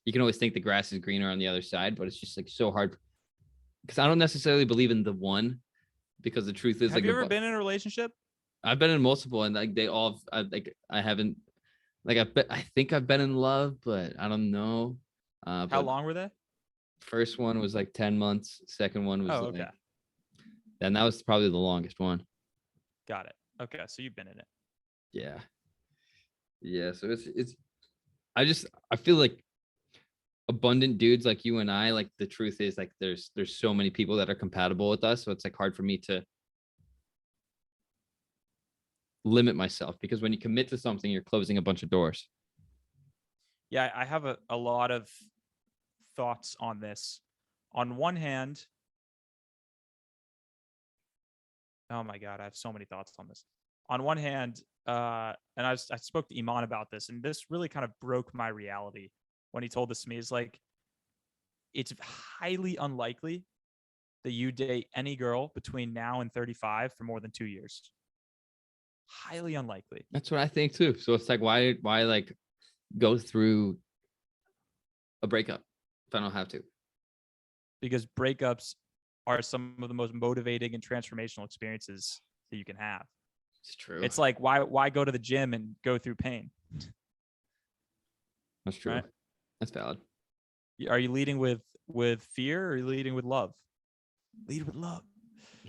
Speaker 1: you can always think the grass is greener on the other side, but it's just like so hard, because I don't necessarily believe in the one, because the truth is,
Speaker 2: Have
Speaker 1: like,
Speaker 2: you ever been in a relationship?
Speaker 1: I've been in multiple, and like they all, I haven't, like, I think I've been in love, but I don't know.
Speaker 2: How
Speaker 1: But
Speaker 2: long were they?
Speaker 1: first one was like 10 months. Second one was
Speaker 2: Oh,
Speaker 1: like,
Speaker 2: okay.
Speaker 1: then that was probably the longest one.
Speaker 2: Got it. Okay, so you've been in it.
Speaker 1: Yeah. Yeah. So I feel like abundant dudes like you and I, like, the truth is, like, there's so many people that are compatible with us. So it's like hard for me to limit myself, because when you commit to something, you're closing a bunch of doors.
Speaker 2: Yeah, I have a lot of thoughts on this. On one hand, oh my God, I have so many thoughts on this. On one hand, and I spoke to Iman about this, and this really kind of broke my reality when he told this to me. Is like, it's highly unlikely that you date any girl between now and 35 for more than 2 years. Highly unlikely.
Speaker 1: That's what I think too. So it's like, why like go through a breakup if I don't have to?
Speaker 2: Because breakups are some of the most motivating and transformational experiences that you can have.
Speaker 1: It's true.
Speaker 2: It's like, why go to the gym and go through pain?
Speaker 1: That's true.
Speaker 2: Right?
Speaker 1: That's valid.
Speaker 2: Are you leading with fear, or are you leading with love? Lead with love.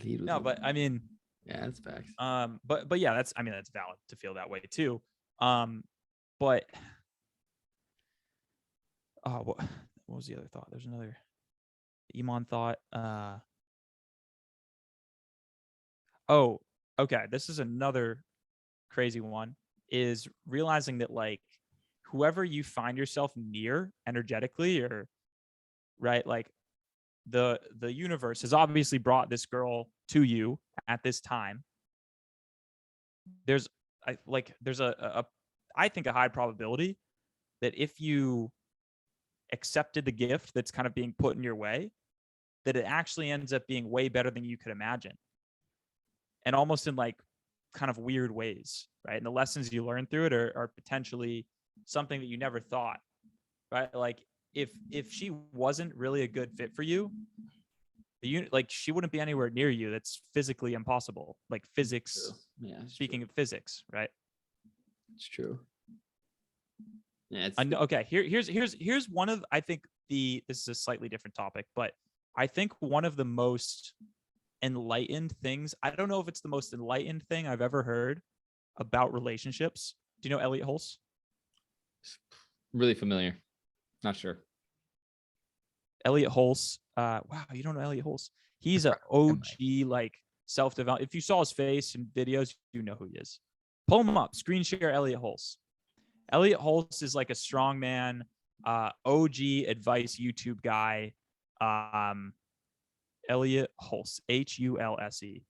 Speaker 1: Lead with
Speaker 2: No,
Speaker 1: love.
Speaker 2: but I mean,
Speaker 1: Yeah, that's facts.
Speaker 2: but yeah, that's valid to feel that way too. But what was the other thought? There's another Iman thought. Oh, okay. This is another crazy one, is realizing that, like, whoever you find yourself near energetically, or right, like the universe has obviously brought this girl to you at this time. There's I think a high probability that if you accepted the gift that's kind of being put in your way, that it actually ends up being way better than you could imagine, and almost in like kind of weird ways, right? And the lessons you learn through it are potentially something that you never thought, right? Like, if she wasn't really a good fit for you, like, she wouldn't be anywhere near you. That's physically impossible. Like, physics.
Speaker 1: Yeah.
Speaker 2: Speaking of physics, right?
Speaker 1: It's true. Yeah.
Speaker 2: Okay. Here's one of, I think, this is a slightly different topic, but I think one of the most enlightened things. I don't know if it's the most enlightened thing I've ever heard about relationships. Do you know Elliot Hulse?
Speaker 1: Really familiar. Not sure.
Speaker 2: Elliot Hulse. Wow, you don't know Elliot Hulse? He's an OG, like, self-development. If you saw his face in videos, you know who he is. Pull him up. Screen share Elliot Hulse. Elliot Hulse is like a strongman, OG advice YouTube guy. Elliot Hulse, Hulse.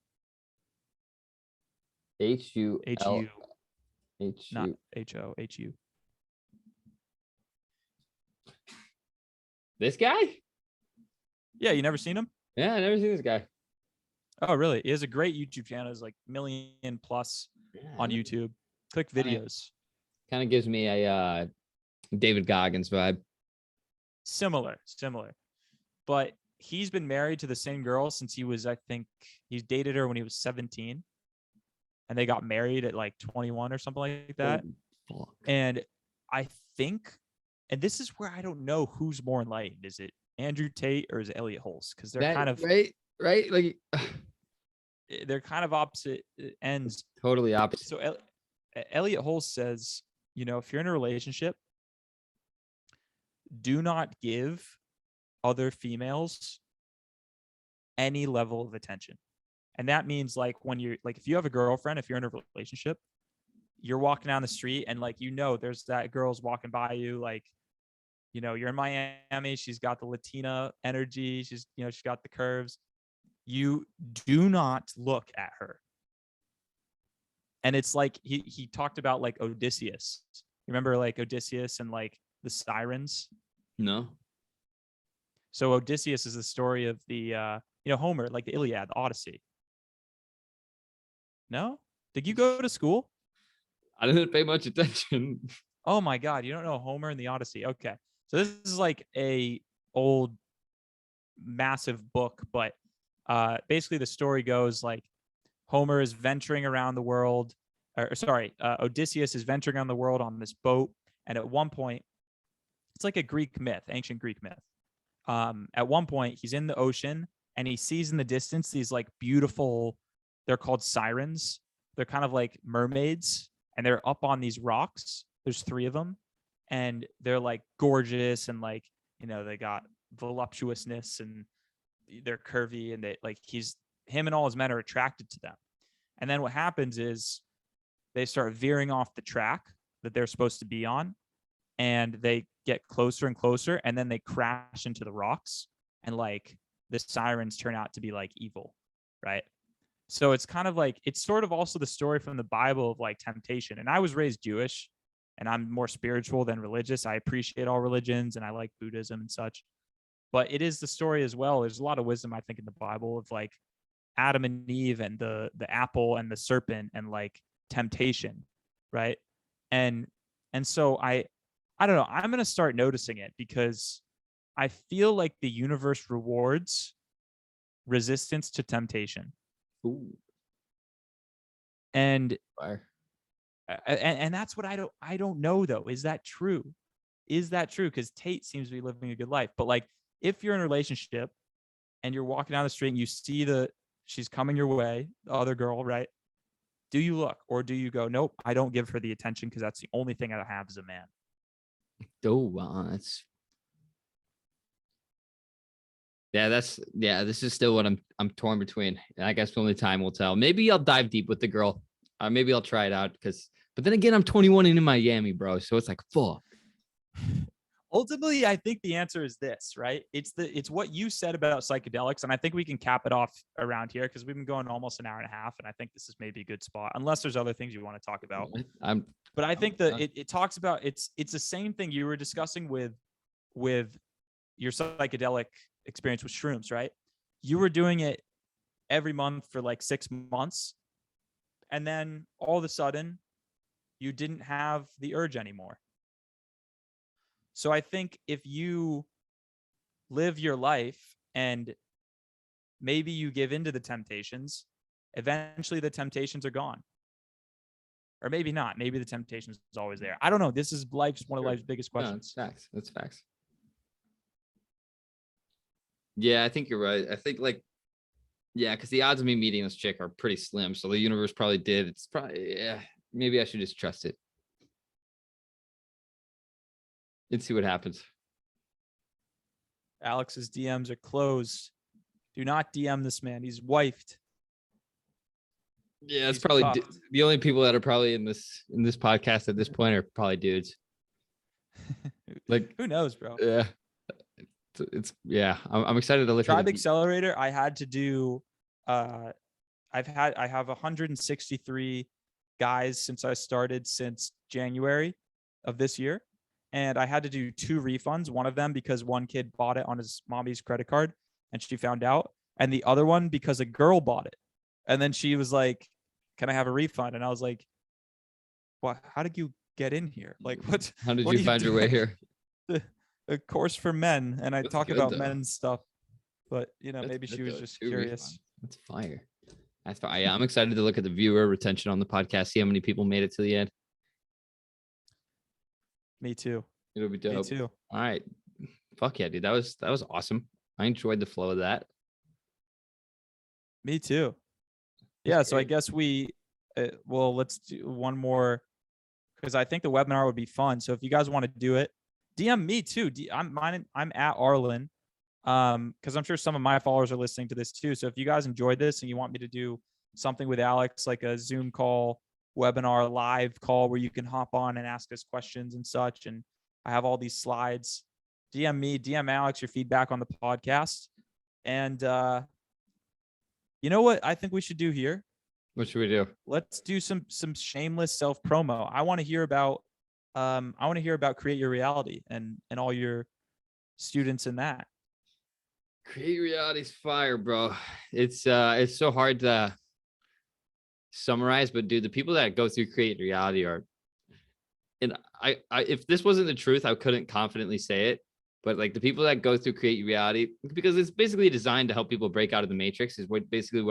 Speaker 1: HUL.
Speaker 2: Not HU.
Speaker 1: This guy?
Speaker 2: Yeah, you never seen him?
Speaker 1: Yeah, I never seen this guy.
Speaker 2: Oh, really? He has a great YouTube channel. It's like 1 million plus on YouTube. Click videos.
Speaker 1: Kind of gives me a David Goggins vibe.
Speaker 2: Similar. But he's been married to the same girl since he was, I think, he's dated her when he was 17. and they got married at like 21 or something like that.
Speaker 1: Oh, fuck.
Speaker 2: And I think, and this is where I don't know who's more enlightened. Is it Andrew Tate or is it Elliot Hulse? Because they're kind of
Speaker 1: right, like
Speaker 2: they're kind of opposite ends.
Speaker 1: totally opposite.
Speaker 2: So Elliot Hulse says, if you're in a relationship, do not give other females any level of attention. And that means like when you're like, if you have a girlfriend, if you're in a relationship, you're walking down the street and like, there's that girl's walking by you, like, you're in Miami, she's got the Latina energy, she's got the curves. You do not look at her. And it's like he talked about like Odysseus. Remember like Odysseus and like the sirens?
Speaker 1: No.
Speaker 2: So Odysseus is the story of the Homer, like the Iliad, the Odyssey. No? Did you go to school?
Speaker 1: I didn't pay much attention.
Speaker 2: Oh my God, you don't know Homer and the Odyssey. Okay. So this is like a old massive book, but basically the story goes like Homer is venturing around the world, Odysseus is venturing around the world on this boat. And at one point, it's like a Greek myth, ancient Greek myth. At one point, he's in the ocean and he sees in the distance these like beautiful, they're called sirens. They're kind of like mermaids and they're up on these rocks. There's 3 of them and they're like gorgeous and like, they got voluptuousness and they're curvy and they like him and all his men are attracted to them. And then what happens is they start veering off the track that they're supposed to be on and they get closer and closer and then they crash into the rocks and like the sirens turn out to be like evil, right? So it's kind of like, it's sort of also the story from the Bible of like temptation. And I was raised Jewish and I'm more spiritual than religious. I appreciate all religions and I like Buddhism and such, but it is the story as well. There's a lot of wisdom, I think, in the Bible of like Adam and Eve and the apple and the serpent and like temptation, right? And so I don't know, I'm going to start noticing it because I feel like the universe rewards resistance to temptation.
Speaker 1: Ooh.
Speaker 2: And
Speaker 1: Fire.
Speaker 2: and that's what I don't know though. Is that true? Because Tate seems to be living a good life. But like if you're in a relationship and you're walking down the street and you see she's coming your way, the other girl, right? Do you look or do you go, nope, I don't give her the attention because that's the only thing I have as a man?
Speaker 1: Oh, wow. This is still what I'm torn between. And I guess only time will tell. Maybe I'll dive deep with the girl. Maybe I'll try it out but then again, I'm 21 and in Miami, bro. So it's like, fuck.
Speaker 2: Ultimately, I think the answer is this, right? It's what you said about psychedelics. And I think we can cap it off around here because we've been going almost an hour and a half. And I think this is maybe a good spot, unless there's other things you want to talk about. But I think that it talks about, it's the same thing you were discussing with your psychedelic experience with shrooms, right? You were doing it every month for like 6 months. And then all of a sudden you didn't have the urge anymore. So I think if you live your life and maybe you give into the temptations, eventually the temptations are gone. Or maybe not. Maybe the temptation is always there. I don't know. This is one of life's biggest questions.
Speaker 1: No, it's facts. Yeah, I think you're right. I think because the odds of me meeting this chick are pretty slim. So the universe probably did. It's probably, maybe I should just trust it and see what happens.
Speaker 2: Alex's DMs are closed. Do not DM this man. He's wifed.
Speaker 1: Yeah, it's probably the only people that are probably in this podcast at this point are probably dudes. Like,
Speaker 2: who knows, bro?
Speaker 1: Yeah. I'm excited to look
Speaker 2: Tribe Accelerator. I had to do I have 163 guys since January of this year, and I had to do 2 refunds. One of them because one kid bought it on his mommy's credit card and she found out, and the other one because a girl bought it and then she was like, can I have a refund? And I was like, what? How did you get in here? Like, what?
Speaker 1: How did you find your way here?
Speaker 2: A course for men, and I
Speaker 1: That's
Speaker 2: talk
Speaker 1: good,
Speaker 2: about
Speaker 1: though.
Speaker 2: men's stuff, but maybe
Speaker 1: That's
Speaker 2: she was
Speaker 1: good,
Speaker 2: just
Speaker 1: too,
Speaker 2: curious.
Speaker 1: That's fire. That's fine. Yeah, I'm excited to look at the viewer retention on the podcast, see how many people made it to the end.
Speaker 2: Me too.
Speaker 1: It'll be dope.
Speaker 2: Me too.
Speaker 1: All right. Fuck yeah, dude. That was awesome. I enjoyed the flow of that.
Speaker 2: Me too.
Speaker 1: That's
Speaker 2: Yeah. So I
Speaker 1: great.
Speaker 2: guess well, let's do one more because I think the webinar would be fun. So if you guys want to do it, DM me too. I'm at Arlin. Because I'm sure some of my followers are listening to this too. So if you guys enjoyed this and you want me to do something with Alex, like a Zoom call, webinar, live call where you can hop on and ask us questions and such, and I have all these slides, DM me, DM Alex your feedback on the podcast. And you know what I think we should do here?
Speaker 1: What should we do?
Speaker 2: Let's do some shameless self promo. I want to hear about Create Your Reality and all your students in that.
Speaker 1: Create Reality's fire, bro. It's so hard to summarize, but dude, the people that go through Create Reality are, and I if this wasn't the truth, I couldn't confidently say it. But like the people that go through Create Reality, because it's basically designed to help people break out of the matrix, is what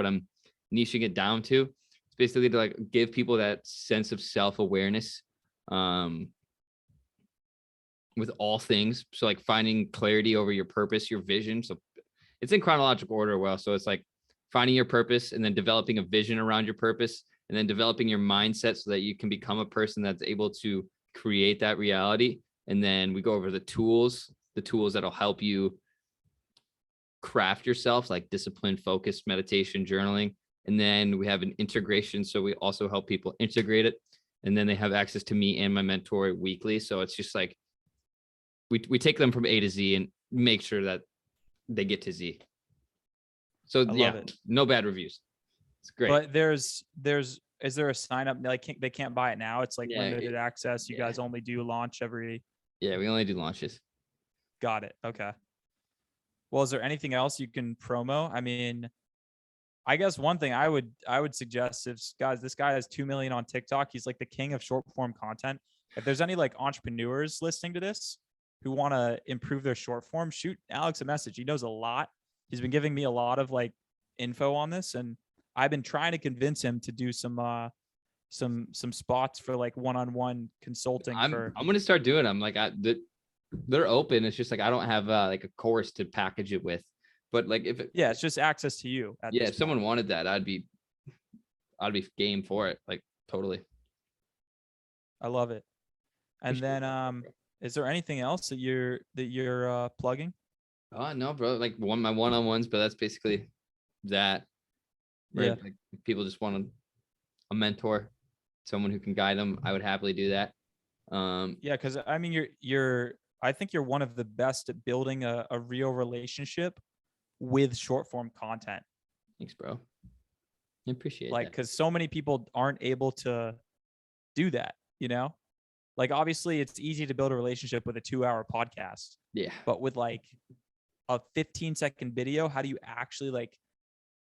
Speaker 1: I'm niching it down to. It's basically to like give people that sense of self-awareness with all things. So like finding clarity over your purpose, your vision. So it's in chronological order. Well, so it's like finding your purpose and then developing a vision around your purpose and then developing your mindset so that you can become a person that's able to create that reality. And then we go over the tools that'll help you craft yourself, like discipline, focus, meditation, journaling. And then we have an integration. So we also help people integrate it. And then they have access to me and my mentor weekly. So it's just like, we take them from A to Z and make sure that they get to Z. So yeah, no bad reviews. It's great.
Speaker 2: But is there a sign up? Like they can't buy it now. It's like limited access. You guys only do launch every.
Speaker 1: Yeah, we only do launches.
Speaker 2: Got it. Okay. Well, is there anything else you can promo? I mean, I guess one thing I would suggest is, guys, this guy has 2 million on TikTok. He's like the king of short form content. If there's any like entrepreneurs listening to this who want to improve their short form, shoot Alex a message. He knows a lot. He's been giving me a lot of like info on this, and I've been trying to convince him to do some spots for like one-on-one consulting.
Speaker 1: I'm going to start doing them. Like they're open. It's just like I don't have like a course to package it with. But like
Speaker 2: it's just access to you.
Speaker 1: If someone wanted that, I'd be game for it. Like totally.
Speaker 2: I love it. And then is there anything else that you're plugging?
Speaker 1: Oh no, bro. Like my one-on-ones, but that's basically that. Right? Yeah. Like people just want a mentor, someone who can guide them. I would happily do that.
Speaker 2: Yeah, because I mean I think you're one of the best at building a real relationship with short form content.
Speaker 1: Thanks, bro. I appreciate
Speaker 2: that. Like, because so many people aren't able to do that, you know? Like, obviously, it's easy to build a relationship with a 2-hour podcast.
Speaker 1: Yeah.
Speaker 2: But with like a 15-second video, how do you actually like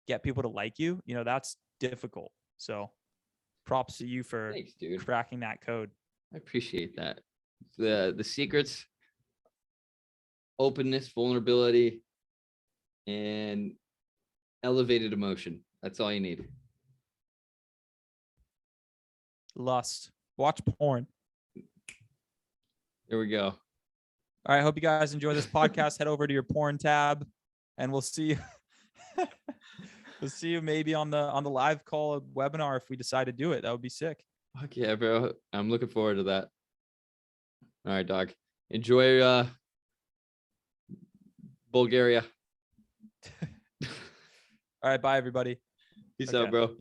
Speaker 2: get people to like you? You know, that's difficult. So props to you for cracking that code.
Speaker 1: I appreciate that. The secrets, openness, vulnerability, and elevated emotion. That's all you need.
Speaker 2: Lust. Watch porn.
Speaker 1: There we go.
Speaker 2: All right. Hope you guys enjoy this podcast. Head over to your porn tab, and we'll see you. We'll see you maybe on the live call webinar if we decide to do it. That would be sick.
Speaker 1: Fuck yeah, bro. I'm looking forward to that. All right, dog. Enjoy Bulgaria.
Speaker 2: All right. Bye, everybody.
Speaker 1: Peace out, bro.